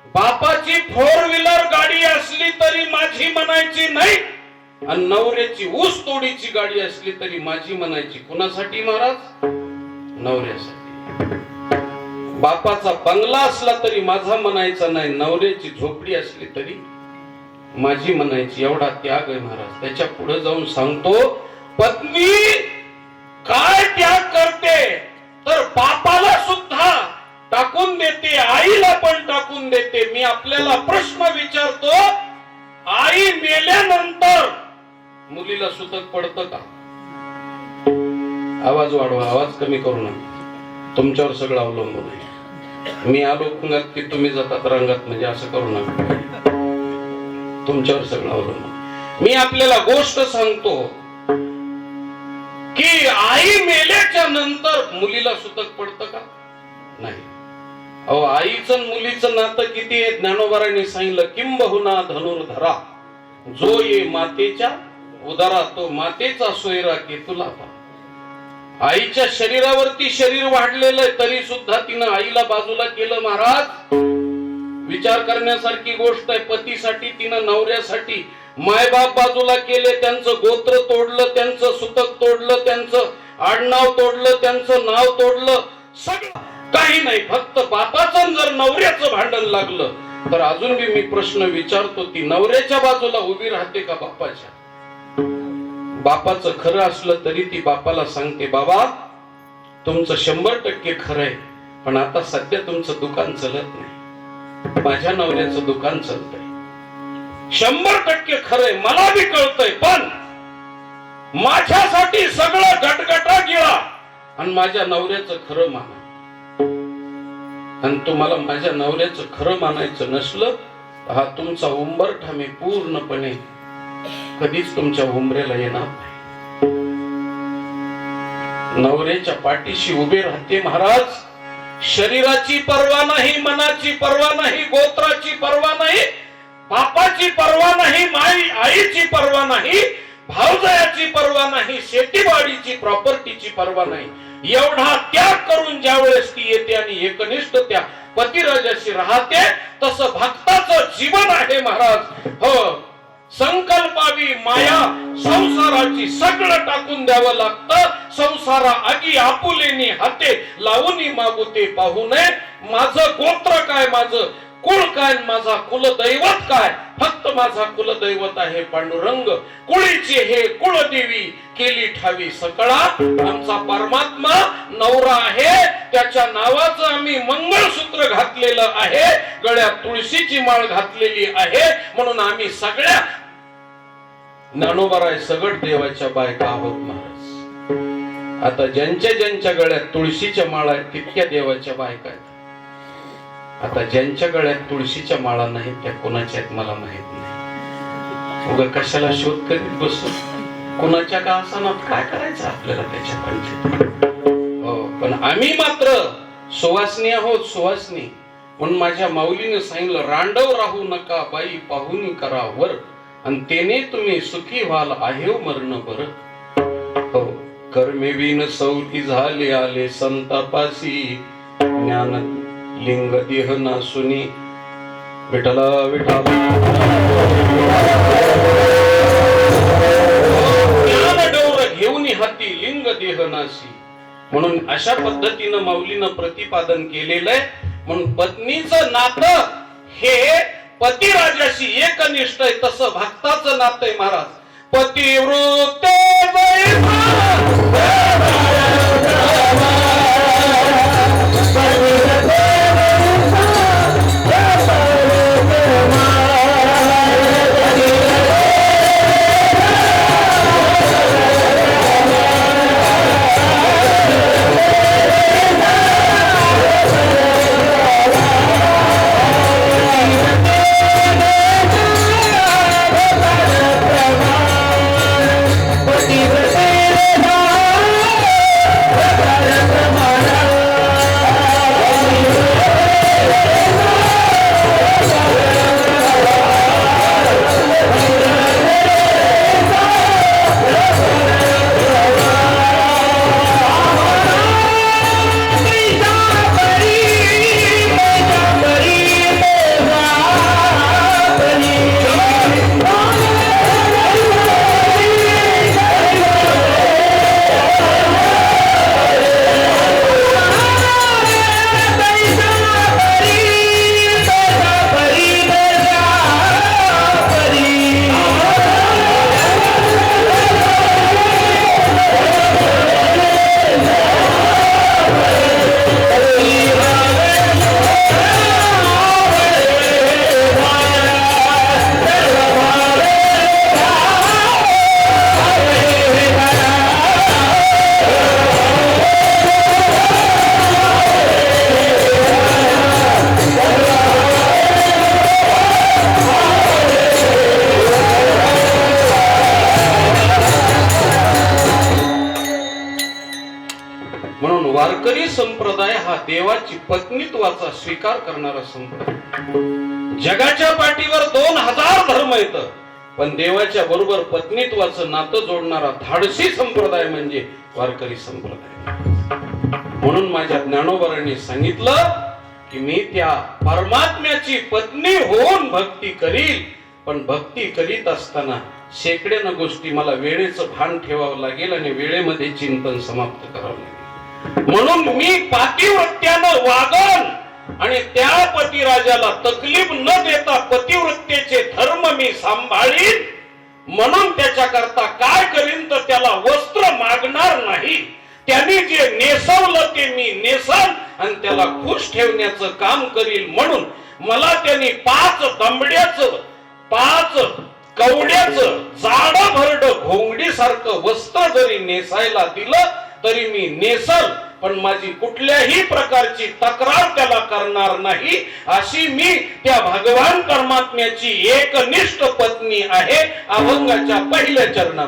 बापाची 4 व्हीलर गाडी असली तरी माझी म्हणायची नाही, आणि नवऱ्याची ऊस तोडीची गाडी असली तरी माझी म्हणायची. कुणासाठी महाराज? नवऱ्यासाठी. बापाचा बंगला असला तरी माझा म्हणायचा नाही, नवऱ्याची झोपडी असली तरी माझी म्हणायची. एवढा त्याग आहे महाराज. त्याच्या पुढे जाऊन सांगतो, पत्नी काय त्याग करते तर बापाला सुद्धा टाकून देते, आईला पण टाकून देते. मी आपल्याला प्रश्न विचारतो, आई मेल्यानंतर मुलीला सुतक पडतं का? आवाज वाढवा, आवाज कमी करू नका. तुमच्यावर सगळं अवलंबून आहे. मी आलो पुण्यात की तुम्ही जातात रंगात, म्हणजे असं करू नका. तुमच्यावर सगळं अवलंबून. मी आपल्याला गोष्ट सांगतो की आई मेल्याच्या नंतर मुलीला सुतक पडतं का? नाही. आईचं मुलीचं नातं किती आहे? ज्ञानोबारांनी सांगितलं, किंबहुना धनुर्धरा जो ये मातेच्या उदरा तो मातेचा सोयरा केतुला. आईच्या शरीरावरती शरीर वाढलेलं आहे तरी सुद्धा तिनं आईला बाजूला केलं महाराज. विचार करण्यासारखी गोष्ट आहे. पतीसाठी तिनं नवऱ्यासाठी मायबाप बाजूला केले, त्यांचं गोत्र तोडलं, त्यांचं सुतक तोडलं, त्यांचं आडनाव तोडलं, त्यांचं नाव तोडलं, सगळं काही नाही. फक्त बापाचं जर नवऱ्याचं भांडण लागलं तर अजून मी प्रश्न विचारतो, ती नवऱ्याच्या बाजूला उभी राहते का बापाच्या? बापाचं खरं असलं तरी ती बापाला सांगते, बाबा तुमचं 100% खरं आहे, पण आता सध्या तुमचं दुकान चलत नाही, माझ्या नवऱ्याचं दुकान चालतंय. 100% खरंय, मला बी कळतंय, पण माझ्यासाठी सगळं गटगटा गिळा आणि माझ्या नवऱ्याचं खरं माना. आणि तुम्हाला माझ्या नवऱ्याचं खरं मानायचं नसलं हा तुमचा उंबरठा मी पूर्णपणे कधीच तुमच्या उंबरेला येणार नाही. नवऱ्याच्या पाठीशी उभे राहते महाराज. शरीराची पर्वा नाही, मनाची पर्वा नाही, गोत्राची पर्वा नाही, बापाची पर्वा नाही, आईची पर्वा नाही, भावजायाची पर्वा नाही, शेतीवाडीची प्रॉपर्टीची पर्वा नाही. एवढा त्याग करून ज्या वेळेस ती येते आणि एकनिष्ठ त्या पतिराजाशी राहते, तसं भक्ताचं जीवन आहे महाराज. हो, संकल्पावी माया संसाराची सगळं टाकून द्यावं लागतं. संसारा आगी आपुलेनी हाते लावून मागुते पाहू नये. माझं गोत्र काय, माझं कुळ काय, माझा कुलदैवत काय. फक्त माझा कुलदैवत आहे पांडुरंग. कुळीची हे कुळदेवी केली ठावी सकळा. आमचा परमात्मा नवरा आहे, त्याच्या नावाचं आम्ही मंगळसूत्र घातलेलं आहे, गळ्यात तुळशीची माळ घातलेली आहे. म्हणून आम्ही सगळ्या ज्ञानोबराय सगळ देवाच्या बायका आहोत महाराज. आता ज्यांच्या गळ्यात तुळशीच्या माळा आहेत तितक्या देवाच्या बायका आहेत. आता ज्यांच्या गळ्यात तुळशीच्या माळा नाहीत त्या कोणाच्या आहेत मला माहित नाही. उगा कशाला शोध करीत बसू. कोणाच्या का आसनात काय करायचं आपल्याला त्याच्या पंचायत. हो, पण आम्ही मात्र सुवासनी आहोत, सुवासनी. म्हणून माझ्या माऊलीने सांगितलं, रांडव राहू नका बाई पाहुनी करा वर, आणि तेने तुम्ही सुखी व्हाल आहे मरण बर. हो, कर्मे बिन सौती झाले आले संतापासी, ज्ञान लिंग देह नासुनी. विठला विठला ज्ञान डोर घेऊन हाती लिंग देह नासी. म्हणून अशा पद्धतीनं माऊलीनं प्रतिपादन केलेलं आहे. म्हणून पत्नीचं नातं हे पतिराजाशी एकनिष्ठ आहे, तसं भक्ताचं नातं आहे महाराज. पतिवृत्ते वारकरी संप्रदाय हा देवाची पत्नीत्वाचा स्वीकार करणारा संप्रदाय. जगाच्या पाठीवर 2000 धर्म आहेत, पण देवाच्या बरोबर पत्नीत्वाचं नातं जोडणारा धाडसी संप्रदाय म्हणजे वारकरी संप्रदाय. म्हणून माझ्या ज्ञानोबरांनी सांगितलं की मी त्या परमात्म्याची पत्नी होऊन भक्ती करील, पण भक्ती करीत असताना शेकड्यानं गोष्टी मला वेळेचं भान ठेवावं लागेल आणि वेळेमध्ये चिंतन समाप्त करावं लागेल. म्हणून मी पातिव्रत्यानं वागन आणि त्या पतिराजाला तकलीफ न देता पतिव्रतेचे धर्म मी सांभाळीन. म्हणून त्याच्याकरता काय करीन तर त्याला वस्त्र मागणार नाही. त्यांनी जे नेसवलं ते मी नेसन आणि त्याला खुश ठेवण्याचं काम करील. म्हणून मला त्यांनी 5 दमड्याचं 5 कवड्याचं जाडं भरड घोंगडी सारखं वस्त्र जरी नेसायला दिलं तरी मी नेसल, पण माझी कुठल्याही प्रकारची तक्रार त्याला करणार नाही, अशी मी त्या भगवान परमात्म्याची एकनिष्ठ पत्नी आहे. अभंगाच्या पहिल्या चरणात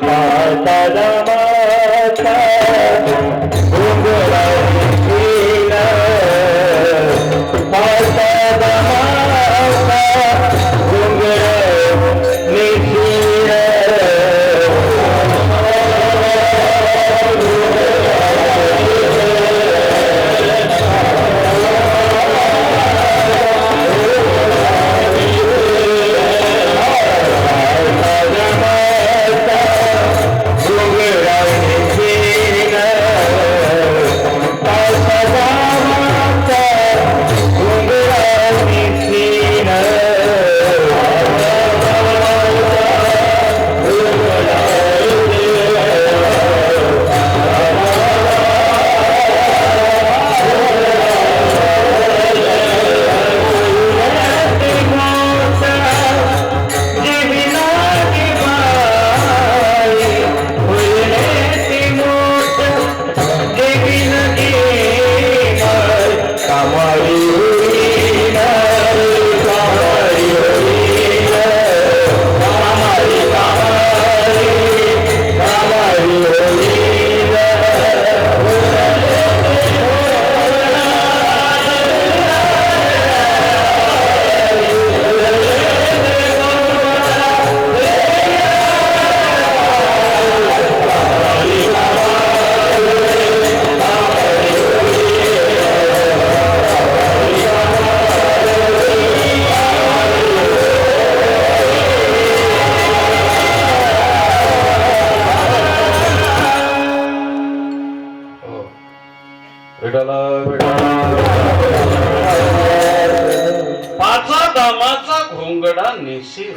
पाचा दामाचा घोंगडा नेशील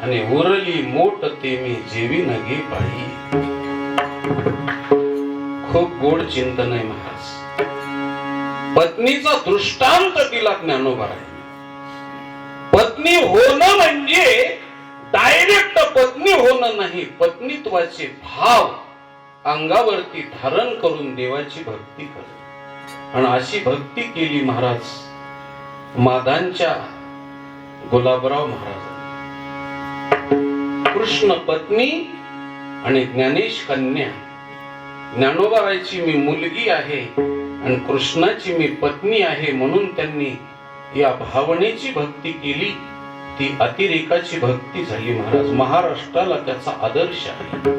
आणि उरली मोठ ते मी जेवी नगे पायी. खूप गोड चिंतन आहे महाराज. पत्नीचा दृष्टांत दिला ज्ञानोबाराय. पत्नी होणं म्हणजे डायरेक्ट पत्नी होणं नाही, पत्नीत्वाचे भाव अंगावरती धारण करून देवाची भक्ती कर. आणि अशी भक्ती केली महाराज मादांच्या गुलाबराव महाराज. कृष्ण पत्नी आणि ज्ञानेश कन्या. ज्ञानोबारायची मी मुलगी आहे आणि कृष्णाची मी पत्नी आहे, म्हणून त्यांनी या भावनेची भक्ती केली. ती अतिरेकाची भक्ती झाली महाराज. महाराष्ट्राला त्याचा आदर्श आहे.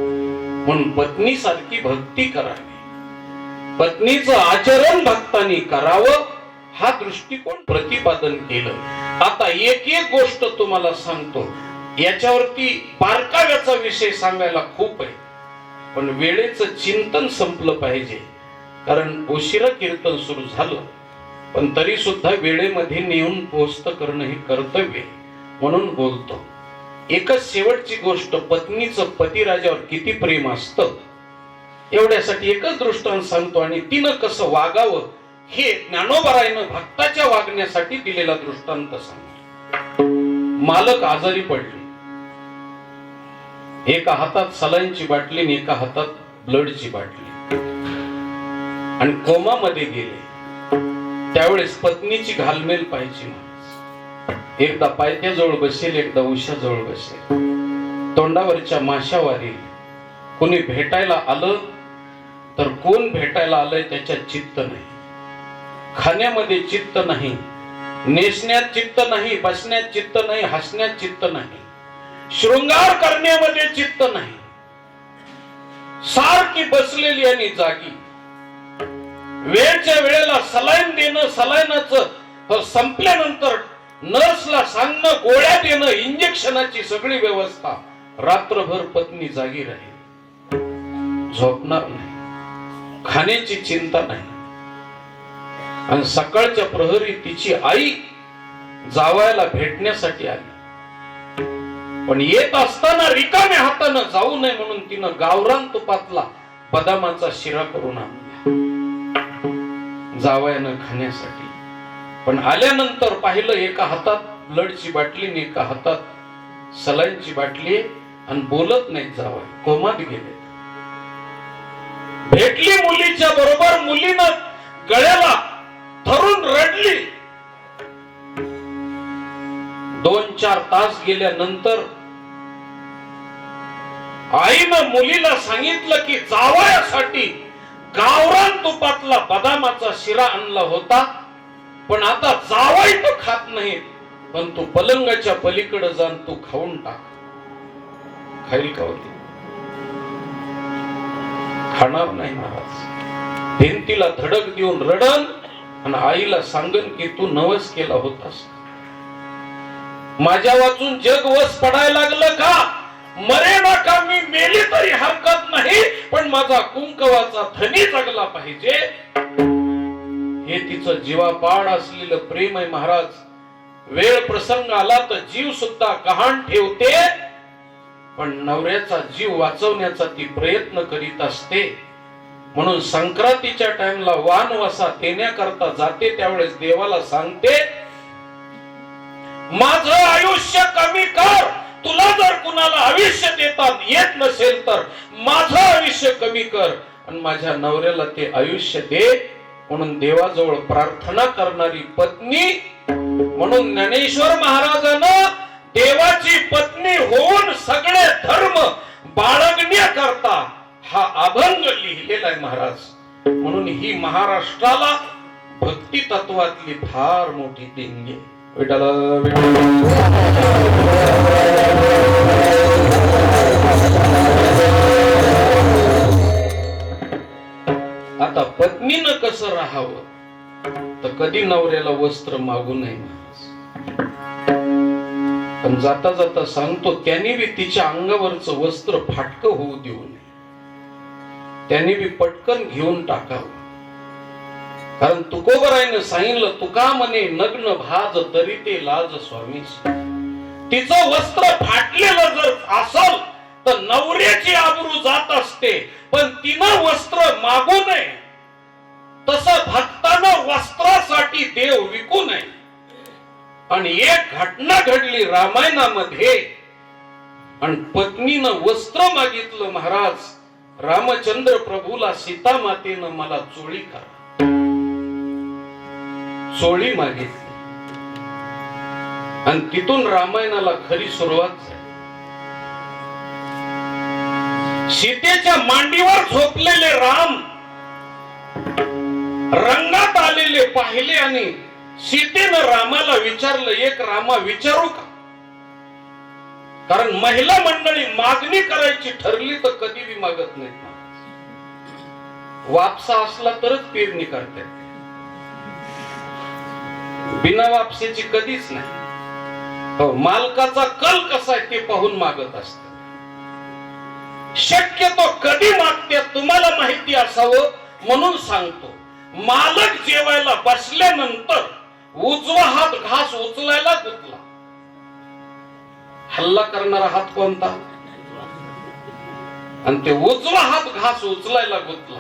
म्हणून पत्नी सारखी भक्ती करावी, पत्नीचं आचरण भक्तांनी करावं, हा दृष्टिकोन प्रतिपादन केलं. आता एक एक गोष्ट तुम्हाला सांगतो. याच्यावरती बारकाव्याचा विषय सांगायला खूप आहे, पण वेळेचं चिंतन संपलं पाहिजे, कारण उशिरा कीर्तन सुरू झालं. पण तरी सुद्धा वेळेमध्ये नेऊन पोहोचत करणं हे कर्तव्य, म्हणून बोलतो. एकच शेवटची गोष्ट, पत्नीचं पतिराजावर किती प्रेम असतं एवढ्यासाठी एकच दृष्टांत सांगतो, आणि तिनं कसं वागावं हे ज्ञानोबारायनं भक्ताच्या वागण्यासाठी दिलेला दृष्टांत सांगतो. मालक आजारी पडले, एका हातात सलाईनची बाटली आणि एका हातात ब्लडची बाटली, आणि कोमामध्ये गेले. त्यावेळेस पत्नीची घालमेल पाहिजे. एकदा पायथ्याजवळ बसेल, एकदा उशाजवळ बसेल, तोंडावरच्या माशा वारील. कोणी भेटायला आलं तर कोण भेटायला आलंय त्याच्यात चित्त नाही, खाण्यामध्ये चित्त नाही, नेसण्यात चित्त नाही, बसण्यात चित्त नाही, हसण्यात चित्त नाही, शृंगार करण्यामध्ये चित्त नाही. सारखी बसलेली आणि जागी. वेळच्या वेळेला सलाईन देणं, सलाईनाचं संपल्यानंतर नर्सला सांगणं, गोळ्या देणं, इंजेक्शनाची सगळी व्यवस्था. रात्रभर पत्नी जागी राहील, झोपणार नाही, खाण्याची चिंता नाही. आणि सकाळच्या प्रहरी तिची आई जावयाला भेटण्यासाठी आली, पण येत असताना रिकाम्या हातानं जाऊ नये म्हणून तिनं गावरान तुपातला बदामाचा शिरा करून आणला जावयानं खाण्यासाठी. पण आल्यानंतर पाहिलं, एका हातात ब्लडची बाटली आणि एका हातात सलाईनची बाटली, आणि बोलत नाहीत जावय, कोमात गेले. भेटली मुलीच्या बरोबर, मुलीनं गळ्याला धरून रडली. 2-4 तास गेल्यानंतर आईनं मुलीला सांगितलं की जावयासाठी गावरान तुपातला बदामाचा शिरा आणला होता, पण आता जावई तो खात नाही, पण तू पलंगाच्या पलीकडे जाऊन तू खाऊन टाक. खाईल का होती? खाणार नाही महाराज. भिंतीला धडक देऊन रडन आणि आईला सांगन की तू नवस केला होतास. माझ्या वाचून जग वस पडायला लागलं का? मरे ना का मी मेली तरी हरकत नाही, पण माझा कुंकवाचा धनी जगला पाहिजे. हे तिचं जीवापाड असलेलं प्रेम आहे महाराज. वेळ प्रसंग आला तर जीव सुद्धा गहाण ठेवते, पण नवऱ्याचा जीव वाचवण्याचा ती प्रयत्न करीत असते. म्हणून संक्रांतीच्या टाइमला वानवसा देण्याकरता जाते त्यावेळेस देवाला सांगते, माझं आयुष्य कमी कर. तुला जर कुणाला आयुष्य देता येत नसेल तर माझं आयुष्य कमी कर आणि माझ्या नवऱ्याला ते आयुष्य दे. म्हणून देवाजवळ प्रार्थना करणारी पत्नी. म्हणून ज्ञानेश्वर महाराजांना देवाची पत्नी होऊन सगळे धर्म बाळगण्याकरता हा अभंग लिहिलेला आहे महाराज. म्हणून ही महाराष्ट्राला भक्ती तत्वातली फार मोठी देणगी. विठ्ठल आता पत्नीनं कसं राहावं तर कधी नवऱ्याला वस्त्र मागू नये महाराज. पण जाता जाता सांगतो त्यांनी बी तिच्या अंगावरचं वस्त्र फाटकं होऊ देऊ नये. त्यांनी बी पटकन घेऊन टाकावं. कारण तुकोबरायनं सांगितलं, तुका म्हणे नग्न भाज तरी ते लाज स्वामीच. तिचं वस्त्र फाटलेलं जर असल तर नवऱ्याची आबरू जात असते, पण तिनं वस्त्र मागू नये. तसं भक्तानं वस्त्रासाठी देव विकू नये. आणि एक घटना घडली रामायणामध्ये, आणि पत्नीनं वस्त्र मागितलं महाराज. रामचंद्र प्रभूला सीता मातेनं मला चोळी करा, चोळी मागितली. आणि तिथून रामायणाला खरी सुरुवात झाली. सीतेच्या मांडीवर झोपलेले राम रंगात आलेले पाहिले आणि सीतेनं रामाला विचारलं, एक रामा विचारू का? कारण महिला मंडळी मागणी करायची ठरली तर कधी बी मागत नाहीत. वापसा असला तरच पेरणी करतात, बिना वापसेची कधीच नाही. हो, मालकाचा कल कसा आहे ते पाहून मागत असतात. शक्यतो कधी मागते तुम्हाला माहिती असावं म्हणून सांगतो. मालक जेवायला बसल्यानंतर उजवा हात घास उचलायला गुंतला. हल्ला करणारा हात कोणता? आणि ते उजवा हात घास उचलायला गुंतला.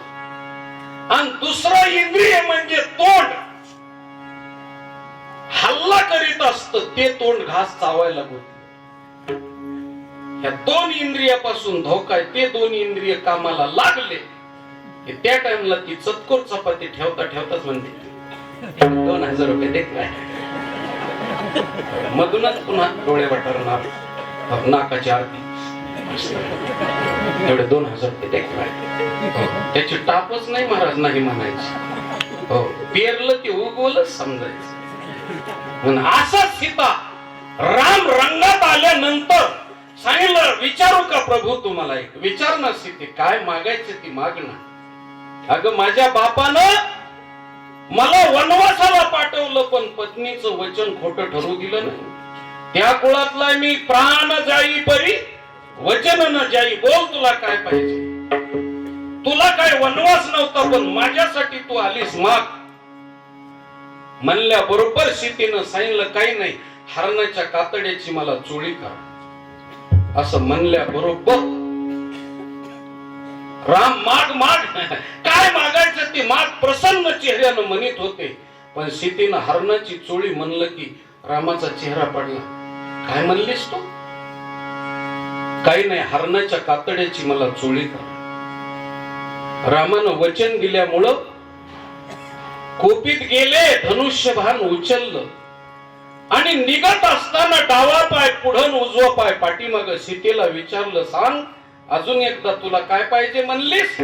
आणि दुसरा इंद्रिय म्हणजे तोंड हल्ला करीत असत, ते तोंड घास चावायला गुंतलं. ह्या 2 इंद्रियापासून धोका आहे. ते 2 इंद्रिय कामाला लागले की त्या टाइमला ती चतकोर चपाती ठेवता ठेवताच म्हणते 2000 रुपये दे काय. मधूनच पुन्हा डोळे वाटरणार, नाकाची आरती, एवढे 2000 रुपये दे काय. त्याची टापच नाही महाराज नाही म्हणायची. हो, पेरलं ते उगवलंच समजायचं. असंच सीता राम रंगात आल्यानंतर सांगितलं, विचारू का प्रभू तुम्हाला? एक विचार ना सीते, काय मागायचं ती मागणं. अगं माझ्या बापानं मला वनवासाला पाठवलं, पण पत्नीचं वचन खोटं ठरू दिलं नाही. त्या कुळातला मी प्राण जाई परी वचन न जाई. बोल तुला काय पाहिजे? तुला काय वनवास नव्हता, पण माझ्यासाठी तू आलीस, माग. म्हणल्या बरोबर सीतेनं सांगितलं, काही नाही, हरणाच्या कातड्याची मला चोळी करा. असं म्हणल्या बरोबर राम माग माग, काय मागायचं ते माग, प्रसन्न चेहऱ्यानं म्हणत होते. पण सीतेनं हरणाची चोळी म्हणलं की रामाचा चेहरा पडला. काय म्हणलीस तू? काही नाही, हरणाच्या कातड्याची मला चोळी करा. रामानं वचन दिल्यामुळं कोपीत गेले, धनुष्यबाण उचललं आणि निघत असताना डावा पाय पुढं उजवा पाय पाठीमाग सीतेला विचारलं, सांग अजून एकदा तुला काय पाहिजे म्हणलीस?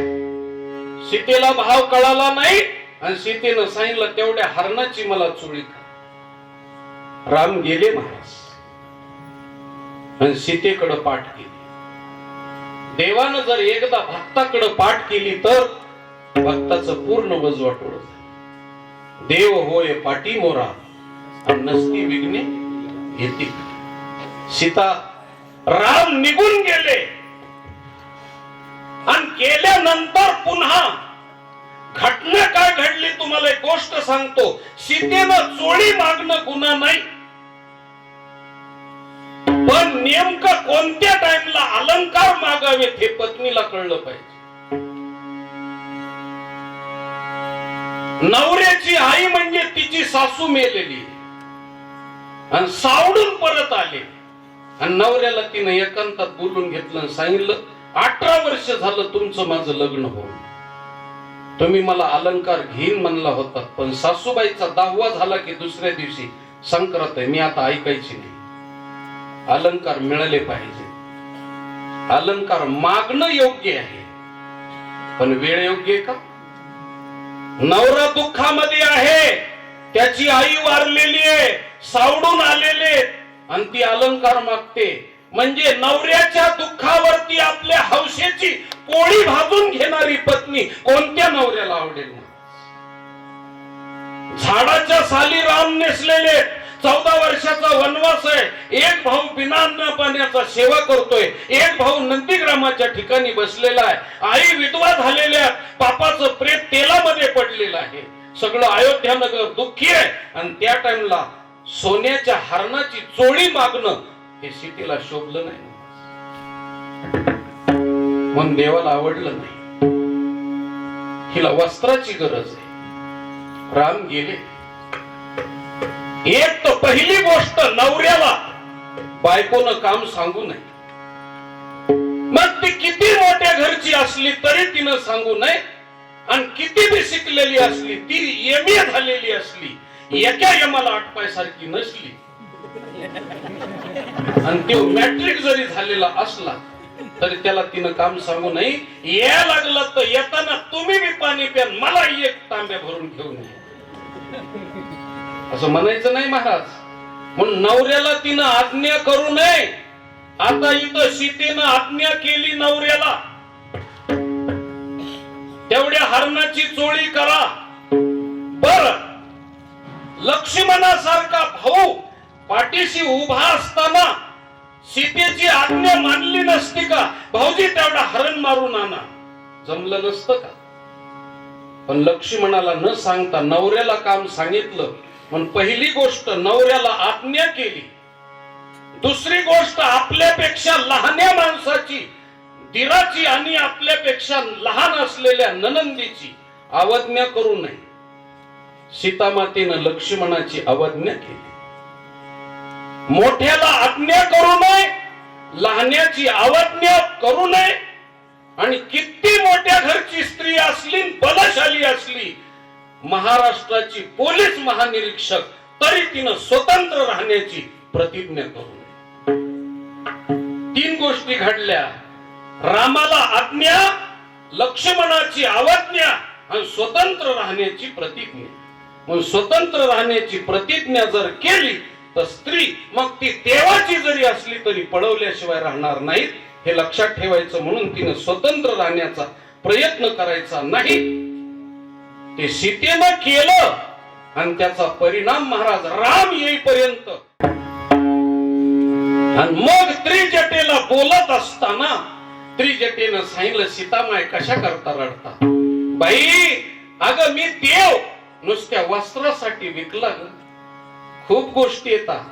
सीतेला भाव कळाला नाही आणि सीतेनं सांगितलं, तेवढ्या हरणाची मला चोळी कर. राम गेले महाराज आणि सीतेकडे पाठ केली. देवानं जर एकदा भक्ताकडे पाठ केली तर भक्ताचं पूर्ण वजवाटोळ झालं. देव होय पाठी मोरा आणि नसती विघ्ने येतील. सीता राम निघून गेले आणि गेल्यानंतर पुन्हा घटना काय घडली तुम्हाला एक गोष्ट सांगतो. सीतेनं चोळी मागणं गुन्हा नाही, पण नेमकं कोणत्या टाइमला अलंकार मागावेत हे पत्नीला कळलं पाहिजे. नवऱ्याची आई म्हणजे तिची सासू मेलेली आणि सावडून परत आले आणि नवऱ्याला तिने एकांतात बोलून घेतलं आणि सांगितलं, 18 वर्ष झालं तुमचं माझं लग्न होऊन, तुम्ही मला अलंकार घेईन म्हणला होता, पण सासूबाईचा 10वा झाला की दुसऱ्या दिवशी संक्रांत आहे, मी आता ऐकायची नाही. अलंकार मिळाले पाहिजे. अलंकार मागणं योग्य आहे, पण वेळ योग्य आहे का? नवरा दुःखामध्ये आहे, त्याची आई वारलेली आहे, सावडून आलेले आणि ती अलंकार मागते, म्हणजे नवऱ्याच्या दुःखावरती आपल्या हौसेची पोळी भाजून घेणारी पत्नी कोणत्या नवऱ्याला आवडेल? झाडाच्या साली राम नेसलेले, 14 वर्षाचा वनवास आहे, एक भाऊ बिना अन्न पाण्याचा सेवा करतोय, एक भाऊ नंदीग्रामाच्या ठिकाणी बसलेला आहे, आई विधवा झालेल्या, पापाचं प्रेत तेलामध्ये पडलेलं आहे, सगळं अयोध्या नगर दुःखी आहे आणि त्या टाइमला सोन्याच्या हरणाची चोळी मागणं हे सीतेला शोभलं नाही, म्हणून देवाला आवडलं नाही. हिला वस्त्राची गरज आहे. राम गेले. एक तर पहिली गोष्ट, नवऱ्याला बायकोनं काम सांगू नये. मग ती किती मोठ्या घरची असली तरी तिनं सांगू नये, आणि किती बी शिकलेली असली, ती एमए झालेली असली, एका यमाला आटपायसारखी नसली आणि तो मॅट्रिक जरी झालेला असला तरी त्याला तिनं काम सांगू नये. या लागलं तर येताना तुम्ही बी पाणी प्यान, मला एक तांब्या भरून घेऊन ये असं म्हणायचं नाही महाराज. म्हणून नवऱ्याला तिनं आज्ञा करू नये. आता इथं सीतेनं आज्ञा केली नवऱ्याला, तेवढ्या हरणाची चोळी करा. बर, लक्ष्मणासारखा भाऊ पाठीशी उभा असताना सीतेची आज्ञा मानली नसती का? भाऊजी तेवढा हरण मारून आणा, जमलं नसतं का? पण लक्ष्मणाला न सांगता नवऱ्याला काम सांगितलं. म्हणून पहिली गोष्ट नवऱ्याला आज्ञा केली. दुसरी गोष्ट, आपल्यापेक्षा लहान्या माणसाची, दिराची आणि आपल्यापेक्षा लहान असलेल्या ननंदीची अवज्ञा करू नये. सीतामातेनं लक्ष्मणाची अवज्ञा केली. मोठ्याला आज्ञा करू नये, लहान्याची अवज्ञा करू नये. आणि किती मोठ्या घरची स्त्री असली, बलशाली असली, महाराष्ट्राची पोलीस महानिरीक्षक, तरी तिनं स्वतंत्र राहण्याची प्रतिज्ञा करू नये. 3 गोष्टी घडल्या. रामाला आज्ञा, लक्ष्मणाची अवज्ञा आणि स्वतंत्र राहण्याची प्रतिज्ञा. मग स्वतंत्र राहण्याची प्रतिज्ञा जर केली तर स्त्री, मग ती देवाची जरी असली तरी पळवल्याशिवाय राहणार नाहीत, हे लक्षात ठेवायचं. म्हणून तिने स्वतंत्र राहण्याचा प्रयत्न करायचा नाही. ते सीतेनं केलं आणि त्याचा परिणाम महाराज राम येईपर्यंत. आणि मग त्रिजटेला बोलत असताना त्रिजटेनं सांगितलं, सीतामाय कशा करता रडता? बाई, अगं मी देव नुसत्या वस्त्रासाठी विकला ग. खूप गोष्टी येतात,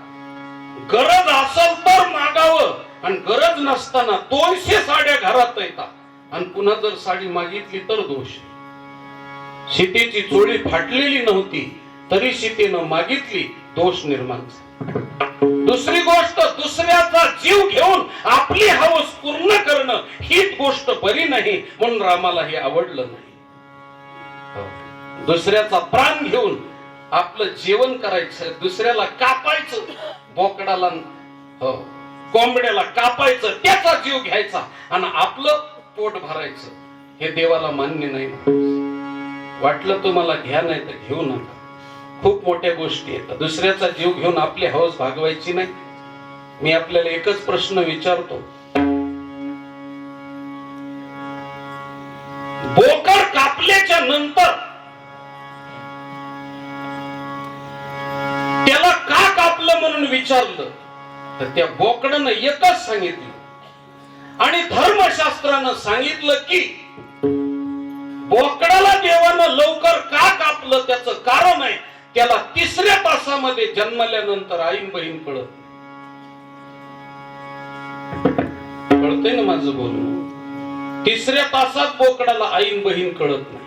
गरज असेल तर मागावं आणि गरज नसताना 200 साड्या घरात येतात आणि पुन्हा जर साडी मागितली तर दोष. सीतेची चोळी फाटलेली नव्हती तरी सीतेनं मागितली, दोष निर्माण झाला. दुसरी गोष्ट, दुसऱ्याचा जीव घेऊन आपली हवस पूर्ण करणं हीच गोष्ट बरी नाही, म्हणून रामाला हे आवडलं नाही. दुसऱ्याचा प्राण घेऊन आपलं जेवण करायचं, दुसऱ्याला कापायचं, बोकडाला कोंबड्याला कापायचं, त्याचा जीव घ्यायचा आणि आपलं पोट भरायचं, हे देवाला मान्य नाही. वाटलं तुम्हाला घ्या, नाही तर घेऊ नका. खूप मोठ्या गोष्टी येतात. दुसऱ्याचा जीव घेऊन आपली हवस भागवायची नाही. मी आपल्याला एकच प्रश्न विचारतो, बोकड कापल्याच्या नंतर त्याला का कापलं म्हणून विचारलं तर त्या बोकडानं एकच सांगितलं, आणि धर्मशास्त्रानं सांगितलं की बोकडाला देवानं लवकर का कापलं त्याचं कारण आहे, त्याला 3ऱ्या तासामध्ये जन्मल्यानंतर आईन बहीण कळतंय ना माझं बोलणं. 3ऱ्या तासात बोकडाला आईन बहीण कळत नाही.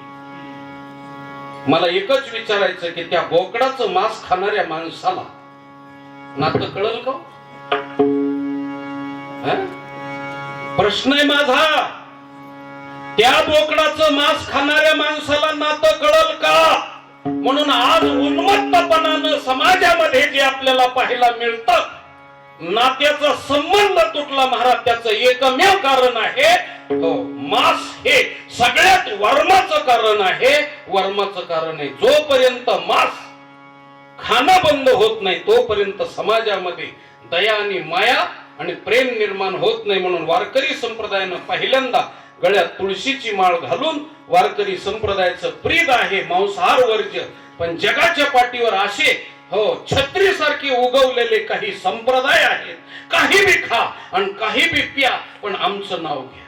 मला एकच विचारायचं की त्या बोकडाचं मांस खाणाऱ्या माणसाला नातं कळल का? प्रश्न आहे माझा, त्या बोकडाचं मांस खाणाऱ्या माणसाला नातं कळल का? म्हणून आज उन्मत्तपणानं समाजामध्ये जे आपल्याला पाहायला मिळतं, नात्याचा संबंध तुटला महाराज, त्याचं एकमेव कारण आहे मांस. हे सगळ्यात वर्माचं कारण आहे. वर्माचं कारण आहे, जोपर्यंत मांस खाणं बंद होत नाही तोपर्यंत समाजामध्ये दया आणि माया आणि प्रेम निर्माण होत नाही. म्हणून वारकरी संप्रदायानं पहिल्यांदा गळ्यात तुळशीची माळ घालून वारकरी संप्रदायाचं प्रीत आहे मांसाहार वर्ज्य. पण जगाच्या पाठीवर असे छत्री सारखे उगवलेले काही संप्रदाय आहेत, काही बी खा आणि काही बी प्या पण आमचं नाव घ्या.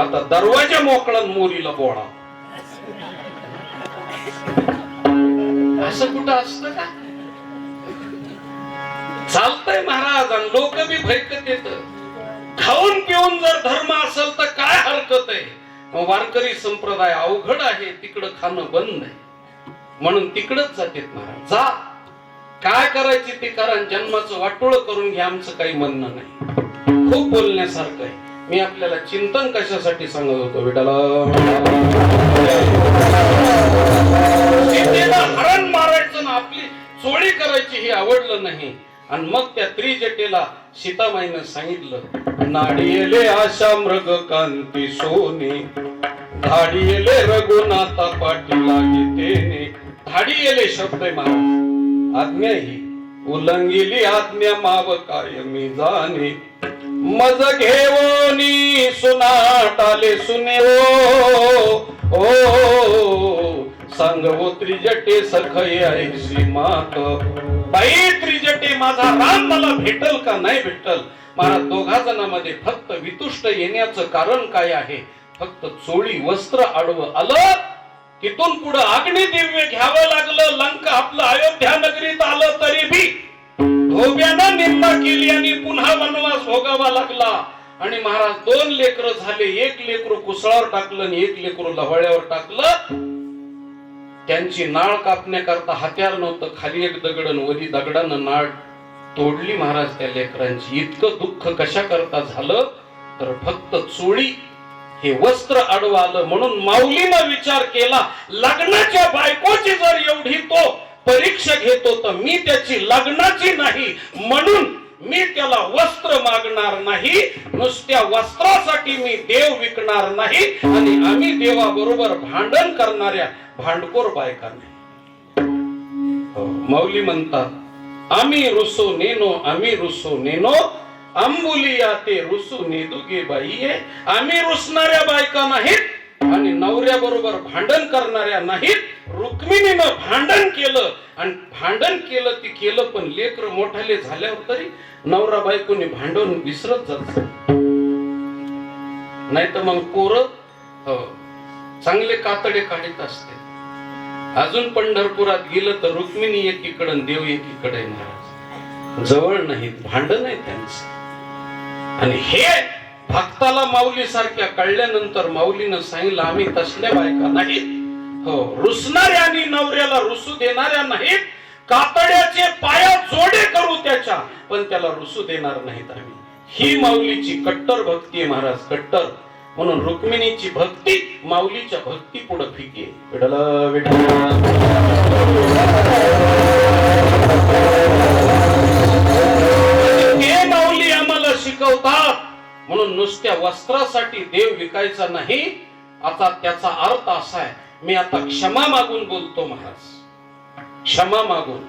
आता दरवाजा मोकळा मोरीला बोळा, असं कुठं असतं का? चालतंय महाराज, आणि लोक बी भैकत येत. खाऊन पिऊन जर धर्म असेल तर काय हरकत आहे? मग वारकरी संप्रदाय अवघड आहे, तिकडं खाणं बंद आहे म्हणून तिकडच जातात महाराज. जा, काय करायची ते करा, जन्माचं वाटोळ करून घ्या, आमचं काही म्हणणं नाही. खूप बोलण्यासारखं आहे. मी आपल्याला चिंतन कशासाठी सांगत होतो विठाला? सीतेला हरण मारायचं ना आपली चोळी करायची हे आवडलं नाही. आणि मग त्या त्रिजटेला सीतामाईनं सांगितलं, नाडियेले आशा मृग कांती सोने, धाडियेले रघुनाथा पाटीला गीतेने. धाडियेले शब्द आहे महाराज, आज्ञा ही उल्लंघिली आज्ञा माव काय मी जाणे. मज घेवनी सुनाटाले सुने ओ सांगवो त्रिजटे सखय ऐशी मात. बाई त्रिजटे, माझा राम मला भेटल का नाही भेटल? महाराज, दोघा जणांमध्ये फक्त वितुष्ट येण्याचं कारण काय आहे? फक्त चोळी वस्त्र आडवं आलं. तिथून पुढे अग्नी दिव्य घ्यावं लागलं. लंका आपलं अयोध्या नगरीत आलं तरी बी धोब्यानं निंदा केली आणि पुन्हा वनवास भोगावा लागला. आणि महाराज, 2 लेकरं झाले. एक लेकरू कुसळावर टाकलं आणि एक लेकरू लव्हाळ्यावर टाकलं. त्यांची नाळ कापण्याकरता हत्यार नव्हतं, खाली एक दगड आणि वरी दगडानं नाळ तोडली महाराज त्या लेकरांची. इतकं दुःख कशा करता झालं तर फक्त चोळी हे वस्त्र आडवं आलं. म्हणून माऊलीनं विचार केला, लग्नाच्या बायकोची जर एवढी तो परीक्षा घेतो तर मी त्याची लग्नाची नाही, म्हणून मी त्याला वस्त्र मागणार नाही. नुसत्या वस्त्रासाठी मी देव विकणार नाही. आणि आम्ही देवाबरोबर भांडण करणाऱ्या भांडखोर बायका नाही. माऊली म्हणतात, आम्ही रुसो नेनो, आम्ही रुसो नेनो, अंबुलिया ते रुसू नेदुगे बाई. आम्ही रुसणाऱ्या बायका नाहीत आणि नवऱ्या बरोबर भांडण करणाऱ्या नाहीत. रुक्मिणीनं भांडण केलं आणि भांडण केलं ती केलं, पण लेकर मोठाले झाल्यावर तरी नवरा बायकोनी भांडण विसरत जात. नाही तर मग पोरं चांगले कातडे काढीत असते. अजून पंढरपुरात गेलं तर रुक्मिणी एकीकडे देव एकीकडे महाराज, जवळ नाहीत, भांडण आहे त्यांचं. आणि हे भक्ताला माऊली सारख्या कळल्यानंतर माऊलीनं सांगितलं, आम्ही तसल्या बायका नाहीत. रुसणाऱ्या आणि नवऱ्याला रुसू देणाऱ्या नाहीत. कातड्याचे पाया जोडे करू त्या त्याच्या, पण त्याला रुसू देणार नाहीत आम्ही. ही माऊलीची कट्टर भक्ती आहे महाराज, कट्टर. म्हणून रुक्मिणीची भक्ती माऊलीच्या भक्ती पुढे फिकी आहे. विठ्ठल विठ्ठल. ते माऊली आम्हाला शिकवतात. म्हणून नुसत्या वस्त्रासाठी देव विकायचा नाही. आता त्याचा अर्थ असा आहे, मी आता क्षमा मागून बोलतो महाराज, क्षमा मागून.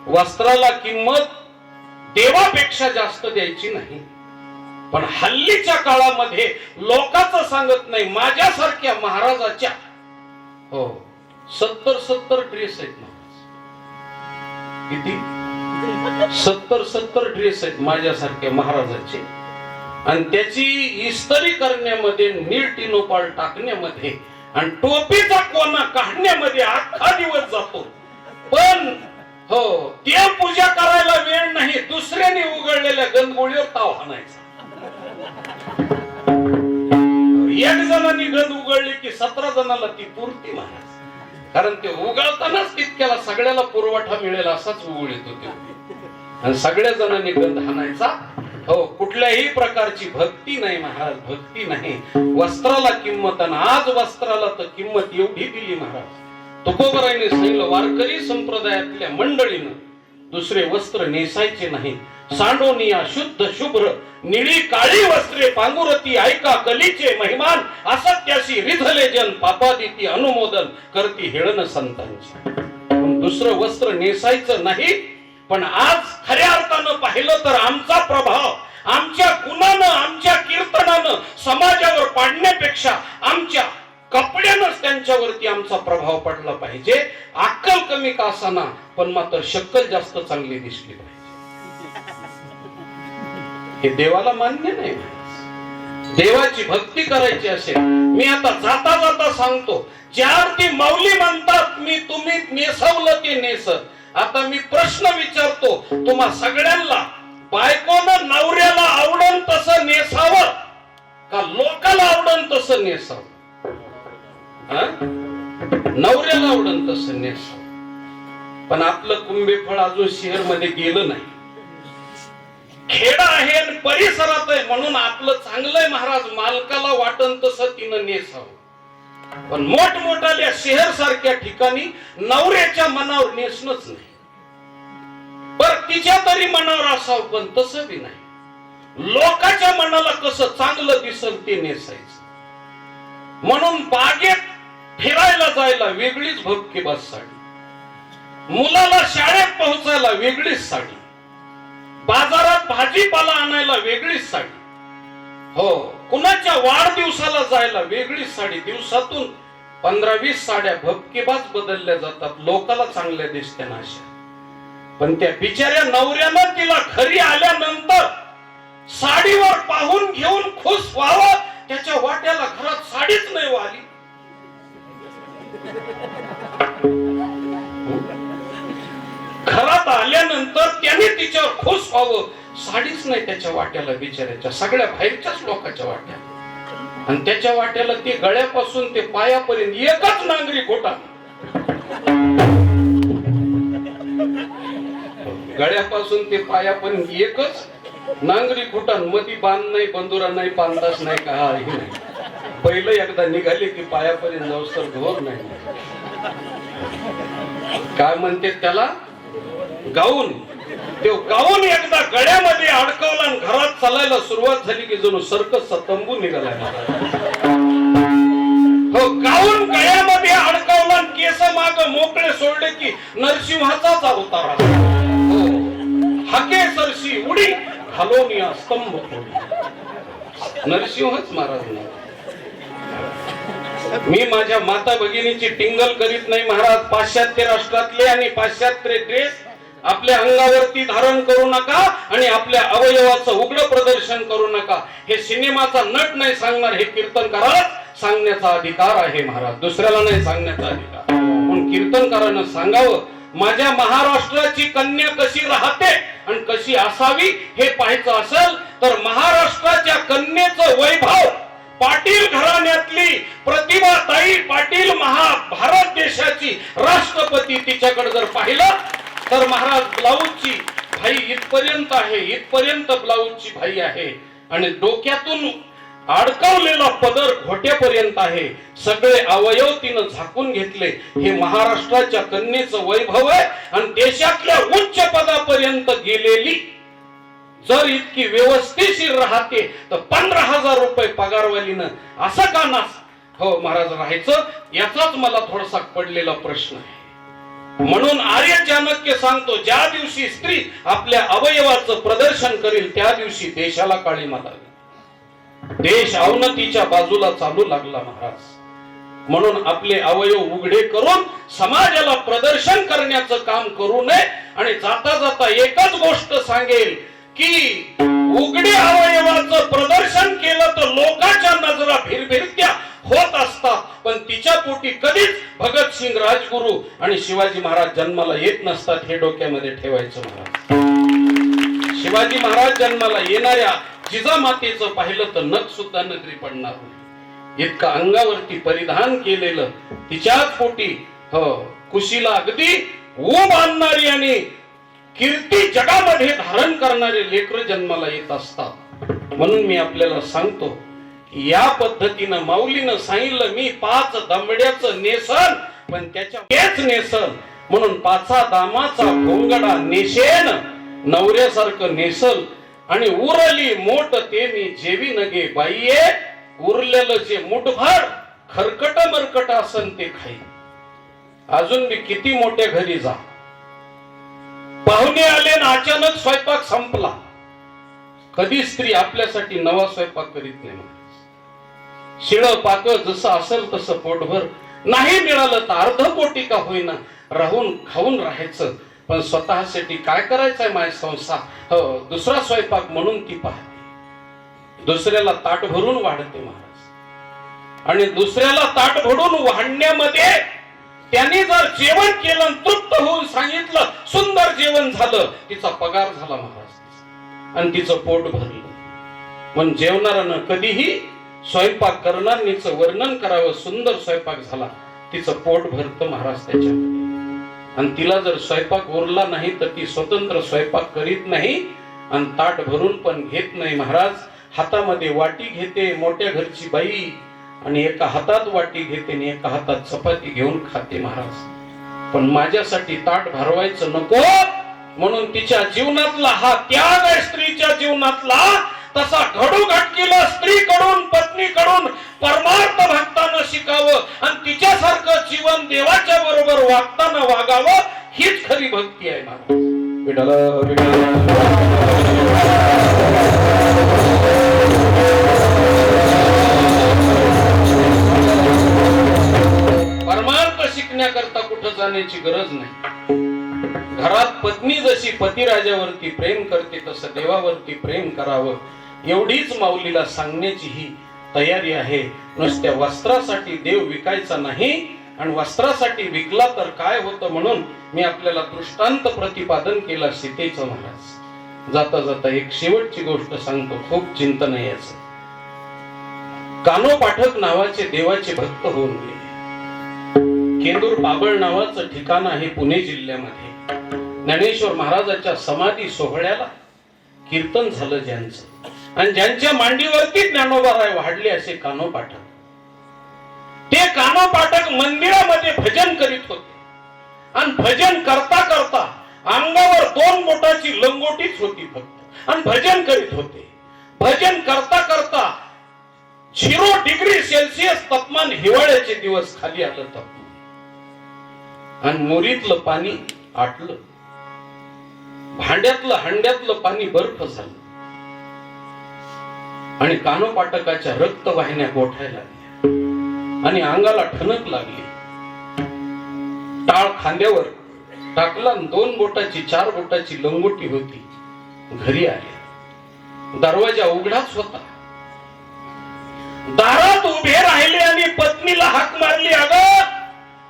वस्त्राला किंमत देवापेक्षा जास्त द्यायची नाही. पण हल्लीच्या काळामध्ये लोकांचं सांगत नाही, माझ्यासारख्या महाराजाच्या 70 ड्रेस आहेत महाराज. किती? 70 ड्रेस आहेत माझ्यासारख्या महाराजाचे. आणि त्याची इस्त्री करण्यामध्ये, नीट टिनोपाल टाकण्यामध्ये आणि टोपीचा कोना काढण्यामध्ये अख्खा दिवस जातो. पण देव पूजा करायला वेळ नाही. दुसऱ्याने उघडलेल्या गंधगोळीवर ताव हाणायचा. एक जणांनी गंध उघडली की 17 जणांना ती पुरती महाराज. कारण ते उघडतानाच तितक्याला सगळ्याला पुरवठा मिळेल असाच उघडीत होते. आणि सगळ्या जणांनी गंध हाणायचा. कुठल्याही प्रकारची भक्ती नाही महाराज, भक्ती नाही. वस्त्राला किंमत, आणि आज वस्त्राला तर किंमत एवढी दिली महाराज. तुकोबरायने सांगितलं, वारकरी संप्रदायातल्या मंडळीनं दुसरे वस्त्र नेसायचे नाही. सांडोनिया शुद्ध शुभ्र निळी काळी वस्त्रे पांगुरती ऐका कलीचे महिमान, असत्याशी रिधले जन पापादिती अनुमोदन करती हेळन संतांची. दुसरं वस्त्र नेसायचं नाही. पण आज खऱ्या अर्थानं पाहिलं तर आमचा प्रभाव आमच्या गुणानं, आमच्या कीर्तनानं समाजावर पाडण्यापेक्षा आमच्या कपड्यानंच त्यांच्यावरती आमचा प्रभाव पडला पाहिजे. अक्कल कमी का असाना, पण मात्र शक्कल जास्त चांगली दिसली पाहिजे. हे देवाला मान्य नाही. देवाची भक्ती करायची असेल, मी आता जाता जाता सांगतो, ज्या अर्थी माऊली म्हणतात मी तुम्ही नेसवलं ते नेसत. आता मी प्रश्न विचारतो तुम्हा सगळ्यांना, बायकोनं नवऱ्याला आवडन तसं नेसावं का लोकाला आवडन तसं नेसावं? नवऱ्याला आवडन तसं नेसावं. पण आपलं कुंभेफळ अजून शहर मध्ये गेलं नाही. खेड आहे आणि परिसरात आहे म्हणून आपलं चांगलंय महाराज, मालकाला वाटन तसं तिनं नेसावं. पण मोठमोठाल्या शहर सारख्या ठिकाणी नवऱ्याच्या मनावर नेसणच नाही. पर तिच्या तरी मनावर असावं, पण तसं बी नाही. लोकांच्या मनाला कसं चांगलं दिसल ते नेसायचं. म्हणून बागेत फिरायला जायला वेगळीच भपकेबाज साडी, मुलाला शाळेत पोहोचायला वेगळीच साडी, बाजारात भाजीपाला आणायला वेगळीच साडी, कुणाच्या वाढदिवसाला जायला वेगळीच साडी. दिवसातून 15-20 साड्या भपकेबाज बदलल्या जातात. लोकाला चांगल्या दिसत्या अशा. पण त्या बिचाऱ्या नवऱ्यानं तिला घरी आल्यानंतर साडीवर पाहून घेऊन खुश व्हावं, त्याच्या वाट्याला घरात साडीच नाही वाली. घरात आल्यानंतर त्याने तिच्यावर खुश व्हावं, साडीच नाही त्याच्या वाट्याला, बिचाऱ्याच्या सगळ्या बाहेरच्याच लोकांच्या वाट्याला. आणि त्याच्या वाट्याला ते गळ्यापासून ते पायापर्यंत एकच नांगरी खोटा, गळ्यापासून ते पायापर्यंत एकच नांगरी खोटा. मधी बांध नाही, बंदुरा नाही, पांदास नाही, काही नाही. पहिलं एकदा निघाले की पायापर्यंत जाऊस तर घोर नाही. काय म्हणते त्याला? गाऊन. ते गाऊन एकदा गळ्यामध्ये अडकवला आणि घरात चालायला सुरुवात झाली की जणू सर्कसचा तंबू निघाला. गाऊन गळ्यामध्ये अडकवला आणि केस माग मोकळे सोडले की नरसिंहाचाच अवतार. हाके सरशी उडी घालोनिया स्तंभ फोडी. नरसिंहच महाराज. मी माझ्या माता भगिनीची टिंगल करीत नाही महाराज. पाश्चात्य राष्ट्रातले आणि पाश्चात्य ड्रेस आपल्या अंगावरती धारण करू नका आणि आपल्या अवयवाचं उघड प्रदर्शन करू नका. हे सिनेमाचा नट नाही सांगणार, हे कीर्तनकारालाच सांगण्याचा अधिकार आहे महाराज, दुसऱ्याला नाही सांगण्याचा अधिकार. पण कीर्तनकारानं सांगावं, माझ्या महाराष्ट्राची कन्या कशी राहते आणि कशी असावी हे पाहायचं असेल तर महाराष्ट्राच्या कन्येचं वैभव, पाटील घराण्यातली प्रतिभाताई पाटील भारत देशाची राष्ट्रपती, तिच्याकडे जर पाहिलं तर महाराज ब्लाऊजची भाई इथपर्यंत आहे, इथपर्यंत ब्लाऊजची भाई आहे आणि डोक्यातून अडकवलेला पदर घोट्यापर्यंत आहे. सगळे अवयव तिनं झाकून घेतले. हे महाराष्ट्राच्या कन्येचं वैभव आहे आणि देशातल्या उच्च पदापर्यंत गेलेली जर इतकी व्यवस्थितशीर राहते तर 15,000 रुपये पगारवालीनं असं का नास हो महाराज राहायचं, याचाच मला थोडासा पडलेला प्रश्न आहे. म्हणून आर्य चाणक्य सांगतो, ज्या दिवशी स्त्री आपल्या अवयवाचं प्रदर्शन करेल त्या दिवशी देशाला काळीमा लागेल. देश अवनतीच्या बाजूला चालू लागला महाराज. म्हणून आपले अवयव उघडे करून समाजाला प्रदर्शन करण्याचं काम करू नये. आणि जाता जाता एकच गोष्ट सांगेल की उघडे अवयवाचं प्रदर्शन केलं तर लोकांच्या नजरा भिरभिरत्या होत असतात, पण तिच्या पोटी कधीच भगतसिंग, राजगुरू आणि शिवाजी महाराज जन्माला येत नसतात. हे डोक्यामध्ये ठेवायचं महाराज. शिवाजी महाराज जन्माला येणाऱ्या जिजामातेचं पाहिलं तर नख सुद्धा नजरी पडणार नाही. इतकं अंगावरती परिधान केलेलं तिच्याच पोटी कुशीला अगदी ऊब आणणारी आणि कीर्ती जगामध्ये धारण करणारे लेकरं जन्माला येत असतात. म्हणून मी आपल्याला सांगतो, या पद्धतीनं माऊलीनं सांगितलं, मी 5 दमड्याचं नेसन पण त्याच्या तेच नेसन. म्हणून 5 दामाचा भोंगडा नेशेन, नवऱ्यासारखं नेसल. आणि उरली मोठ ते मी जेवी नगे बाईये, उरलेलं जे मुठभर खरकट मरकट असन ते खाई. अजून मी किती मोठ्या घरी जा, पाहुणे आले ना अचानक स्वयंपाक संपला. कधी स्त्री आपल्यासाठी नवा स्वयंपाक करीत नाही. शिळ पाक जसं असेल तसं पोटभर, नाही मिळालं तर अर्ध पोटी का होईना राहून खाऊन राहायचं. पण स्वतःसाठी काय करायचंय माझा संसार, दुसरा स्वयंपाक म्हणून ती पाहते. दुसऱ्याला ताट भरून वाढते महाराज. आणि दुसऱ्याला ताट भरून वाढण्यामध्ये त्यांनी जर जेवण केलं, तृप्त होऊन सांगितलं सुंदर जेवण झालं, तिचा पगार झाला महाराज आणि तिचं पोट भरलं. पण जेवणाऱ्यानं कधीही स्वयंपाक करणारीचं वर्णन करावं, सुंदर स्वयंपाक झाला, तिचं पोट भरतं महाराज त्याच्यामध्ये. आणि तिला जर स्वयंपाक उरला नाही तर ती स्वतंत्र स्वयंपाक करीत नाही आणि ताट भरून पण घेत नाही महाराज. हातामध्ये वाटी घेते मोठ्या घरची बाई आणि एका हातात वाटी घेते आणि एका हातात चपाती घेऊन खाते महाराज. पण माझ्यासाठी ताट भरवायचं नको म्हणून तिच्या जीवनातला हा त्याग आहे स्त्रीच्या जीवनातला. तसा घडोघटकीला स्त्रीकडून पत्नीकडून परमार्थ भक्तानं शिकावं आणि तिच्यासारखं जीवन देवाच्या बरोबर वागताना वागावं, हीच खरी भक्ती आहे महाराज. विठ्ठल परमार्थ शिकण्याकरता कुठं जाण्याची गरज नाही. घरात पत्नी जशी पतिराजावरती प्रेम करते तसं देवावरती प्रेम करावं, एवढीच माऊलीला सांगण्याची ही तयारी आहे. नुसत्या वस्त्रासाठी देव विकायचा नाही आणि वस्त्रासाठी विकला तर काय होतं म्हणून मी आपल्याला दृष्टांत प्रतिपादन केला सीतेचं महाराज. जाता जाता एक शेवटची गोष्ट सांगतो, खूप चिंतन आहे याचं. कानो पाठक नावाचे देवाचे भक्त होऊन गेले. केंदूर बाबळ नावाचं ठिकाण आहे पुणे जिल्ह्यामध्ये. ज्ञानेश्वर महाराजाच्या समाधी सोहळ्याला कीर्तन झालं ज्यांचं आणि ज्यांच्या मांडीवरती ज्ञानोबाराय वाढले असे कानो पाठक. ते कानो पाठक मंदिरामध्ये भजन करीत होते आणि भजन करता करता अंगावर 2 बोटाची लंगोटीच होती फक्त आणि भजन करीत होते. भजन करता करता 0 डिग्री सेल्सिअस तापमान, हिवाळ्याचे दिवस खाली आलं तापमान आणि मोरीतलं पाणी आटलं, भांड्यातलं हंड्यातलं पाणी बर्फ झालं आणि कानोपाटकाच्या रक्तवाहिन्या गोठायला लागल्या आणि अंगाला ठणक लागली. टाळ खांद्यावर टाकला, 2 बोटाची 4 बोटाची लंगोटी होती. घरी आले, दरवाजा उघडाच होता. दारात उभे राहिले आणि पत्नीला हाक मारली, अगं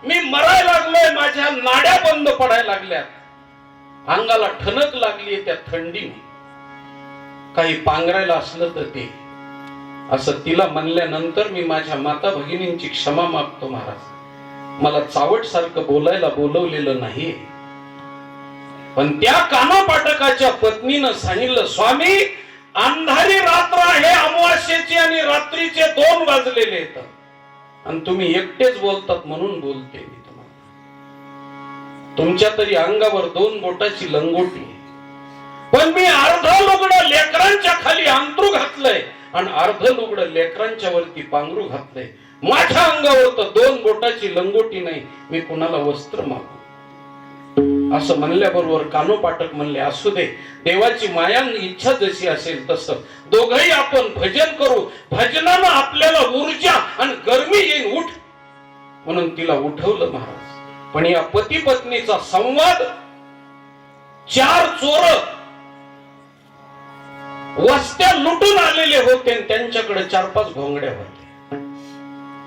मी मरायला लागलोय, माझ्या नाड्या बंद पडायला लागल्या, अंगाला ठणक लागली त्या थंडीने, काही पांघरायला असलं तर ते. असं तिला म्हणल्यानंतर मी माझ्या माता भगिनींची क्षमा मागतो महाराज, मला चावट सारखं बोलायला बोलवलेलं नाही. पण त्या कानोपाटकाच्या पत्नीनं सांगितलं, स्वामी अंधारी रात्र आहे, अमावास्येची आणि रात्रीचे 2 वाजलेले आहेत आणि तुम्ही एकटेच बोलतात म्हणून बोलते मी तुम्हाला. तुमच्या तरी अंगावर 2 बोटाची लंगोटी, पण मी अर्ध लुगडं लेकरांच्या खाली अंतरू घातलंय आणि अर्ध लुगडं लेकरांच्या वरती पांघरू घातलंय. माझ्या अंगावर तर 2 बोटाची लंगोटी नाही, मी कुणाला वस्त्र मागू? असं म्हणल्याबरोबर कानोपाटक म्हणले, असू दे, देवाची माया इच्छा जशी असेल तसं दोघही आपण भजन करू, भजनानं आपल्याला ऊर्जा आणि गरमी येईल, उठ. म्हणून तिला उठवलं महाराज. पण या पती पत्नीचा संवाद, 4 चोर वस्त्या लुटून आलेले होते, त्यांच्याकडे 4-5 घोंगड्या होत्या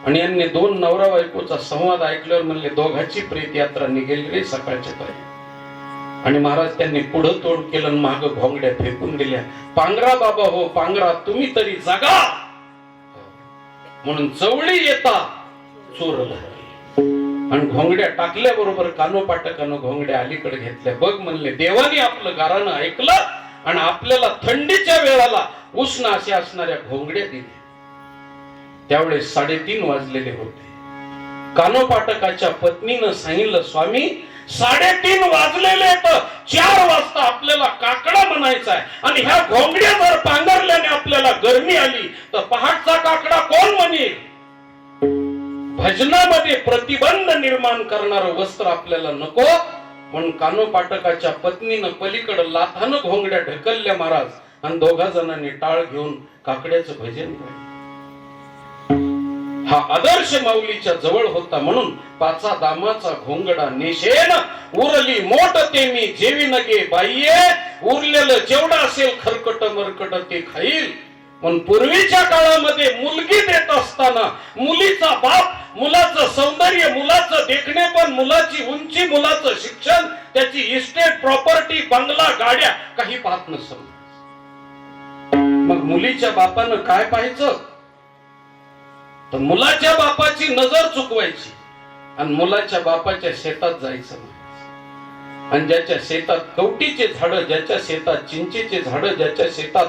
आणि यांनी 2 नवरा बायकोचा संवाद ऐकल्यावर म्हणले, दोघांची प्रेत यात्रा निघेल रे सकाळच्या तरी. आणि महाराज त्यांनी पुढं तोड केलं, माग घोंगड्या फेकून दिल्या. पांघरा बाबा हो पांघरा, तुम्ही तरी जागा. म्हणून चवळी येता चोर आणि घोंगड्या टाकल्या बरोबर कानोपाटकानं घोंगड्या अलीकडे घेतल्या. बघ म्हणले, देवाने आपलं गारानं ऐकलं आणि आपल्याला थंडीच्या वेळाला उष्ण अशा असणाऱ्या घोंगड्या दिल्या. त्यावेळेस 3:30 वाजलेले होते. कानोपाटकाच्या पत्नीनं सांगितलं, स्वामी 3:30 वाजलेले तर 4 वाजता आपल्याला काकडा म्हणायचा आहे आणि ह्या घोंगड्या जर पांघरल्याने आपल्याला गरमी आली तर पहाटचा काकडा कोण म्हणेल? भजनामध्ये प्रतिबंध निर्माण करणारं वस्त्र आपल्याला नको. म्हणून कानोपाटकाच्या पत्नीनं पलीकडे लाथानं घोंगड्या ढकलल्या महाराज आणि 2 जणांनी टाळ घेऊन काकड्याचं भजन केलं. हा आदर्श माऊलीच्या जवळ होता. म्हणून 5 दामाचा घोंगडा नेशेन उरली मोठ ते मी जेवी नगे बाईये, उरलेलं जेवढं असेल खरकट मरकट ते खाईल. पण पूर्वीच्या काळामध्ये मुलगी देत असताना मुलीचा बाप मुलाचं सौंदर्य, मुलाचं देखणे, पण मुलाची उंची, मुलाचं शिक्षण, त्याची इस्टेट, प्रॉपर्टी, बंगला, गाड्या काही पाहत नसत. मग मुलीच्या बापानं काय पाहायचं? तर मुलाच्या बापाची नजर चुकवायची आणि मुलाच्या बापाच्या शेतात जायचं. आणि ज्याच्या शेतात कवटीचे झाड, ज्याच्या शेतात चिंचेचे झाड, ज्याच्या शेतात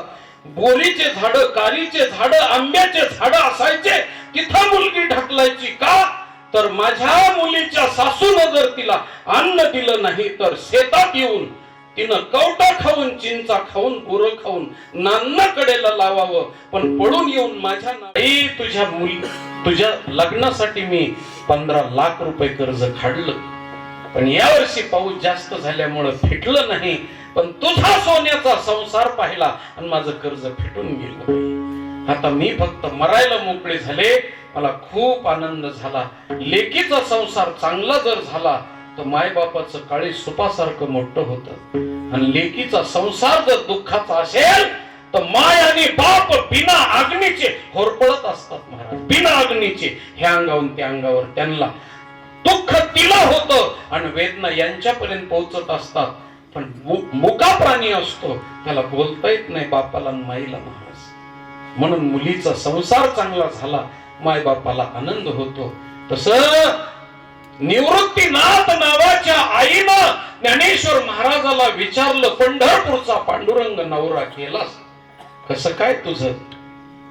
बोरीचे झाड, कारीचे झाड, आंब्याचे झाड असायचे, तिथं मुलगी ढकलायची. का? तर माझ्या मुलीच्या सासूनं जर तिला अन्न दिलं नाही तर शेतात येऊन तिनं कवटा खाऊन, चिंचा खाऊन, बोरं खाऊन नान्ना कडेला लावावं. पण पडून येऊन माझ्या नाही, तुझ्या लग्नासाठी मी 15 लाख रुपये कर्ज काढलं, पण यावर्षी पाऊस जास्त झाल्यामुळं फिटलं नाही. पण तुझा सोन्याचा संसार पाहिला आणि माझं कर्ज फिटून गेलं. आता मी फक्त मरायला मोकळे झाले. मला खूप आनंद झाला. लेकीचा संसार चांगला जर झाला तर मायबापाचं काळी सुपासारखं मोठं होतं आणि लेकीचा संसार जर दुःखाचा असेल तर माय आणि बाप बिना अग्नीचे होरपळत असतात महाराज. बिना अग्नीचे ह्या अंगावरून त्या अंगावर त्यांना दुःख तिला होतं आणि वेदना यांच्यापर्यंत पोहोचत असतात. पण मुका प्राणी असतो, त्याला बोलता येत नाही बापाला आणि माईला महाराज. म्हणून मुलीचा संसार चांगला झाला, माय बापाला आनंद होतो. तसं निवृत्तीनाथ नावाच्या आईनं ज्ञानेश्वर महाराजाला विचारलं, पंढरपूरचा पांडुरंग नवरा केलास, कसं काय तुझं?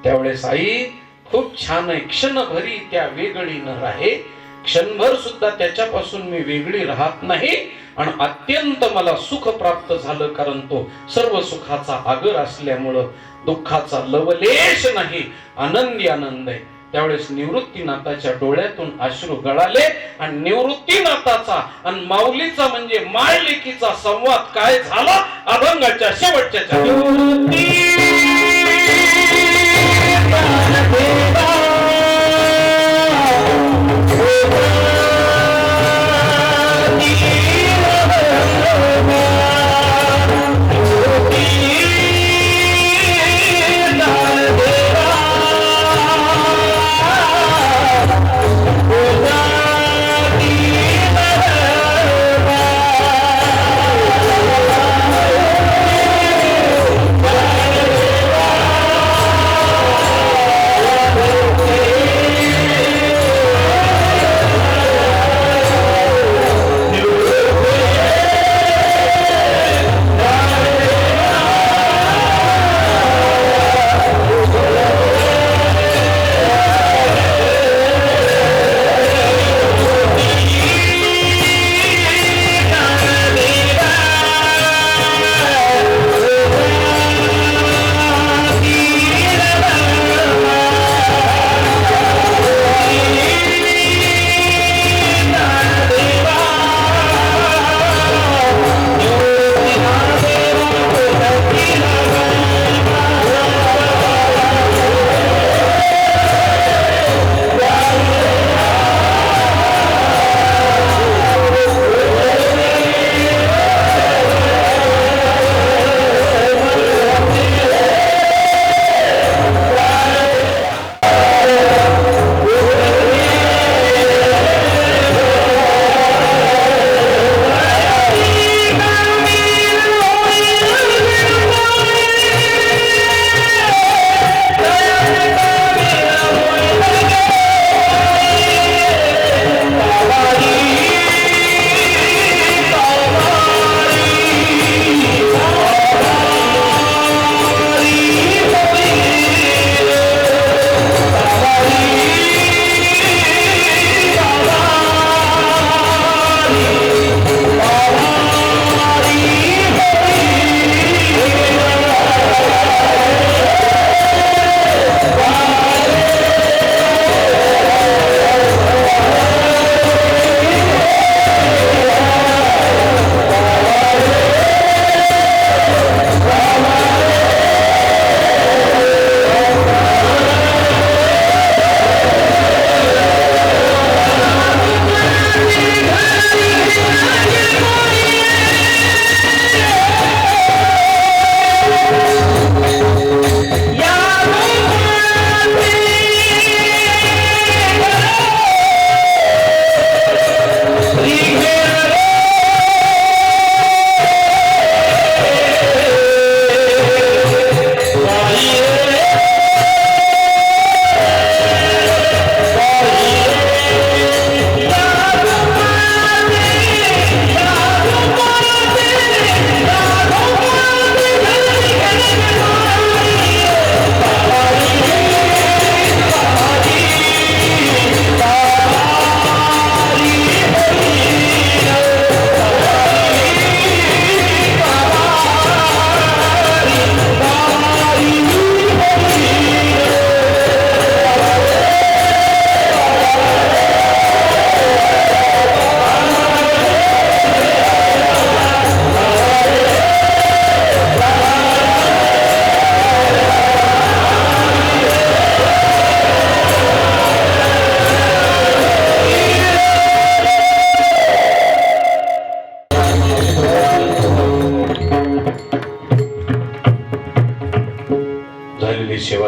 त्यावेळेस आई खूप छान आहे, क्षणभरी त्या वेगळी न राहे, क्षणभर सुद्धा त्याच्यापासून मी वेगळी राहत नाही आणि अत्यंत मला सुख प्राप्त झालं, कारण तो सर्व सुखाचा आगर असल्यामुळं दुःखाचा लवलेश नाही, आनंदी आनंद आहे. त्यावेळेस निवृत्तीनाथाच्या डोळ्यातून अश्रू गळाले आणि निवृत्तीनाथाचा आणि माऊलीचा म्हणजे माय लेकीचा संवाद काय झाला अभंगाच्या शेवटच्या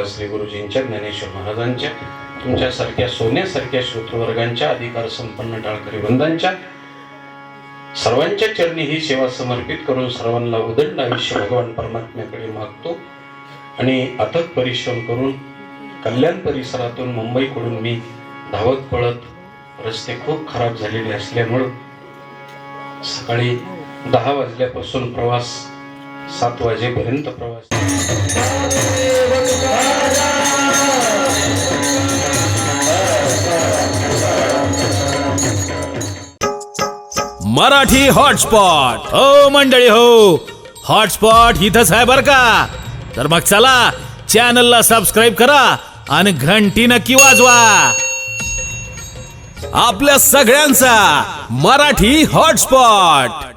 वासले गुरुजींच्या, ज्ञानेश्वर महाराजांच्या, तुमच्यासारख्या सोन्यासारख्या श्रोतृवर्गांच्या, अधिकार संपन्न टाळकरी वृंदांच्या सर्वांच्या चरणी ही सेवा समर्पित करून सर्वांना उदंड आयुष्य भगवान परमात्म्याकडे मागतो. आणि अथक परिश्रम करून कल्याण परिसरातून मुंबईकडून मी धावत पळत, रस्ते खूप खराब झालेले असल्यामुळं सकाळी 10 वाजल्यापासून प्रवास 7 वाजेपर्यंत प्रवास. मराठी हॉटस्पॉट. हो मंडळी हो, हॉटस्पॉट इथंच आहे बर का. तर मग चला चॅनलला सबस्क्राईब करा आणि घंटी नक्की वाजवा. आपल्या सगळ्यांचा मराठी हॉटस्पॉट.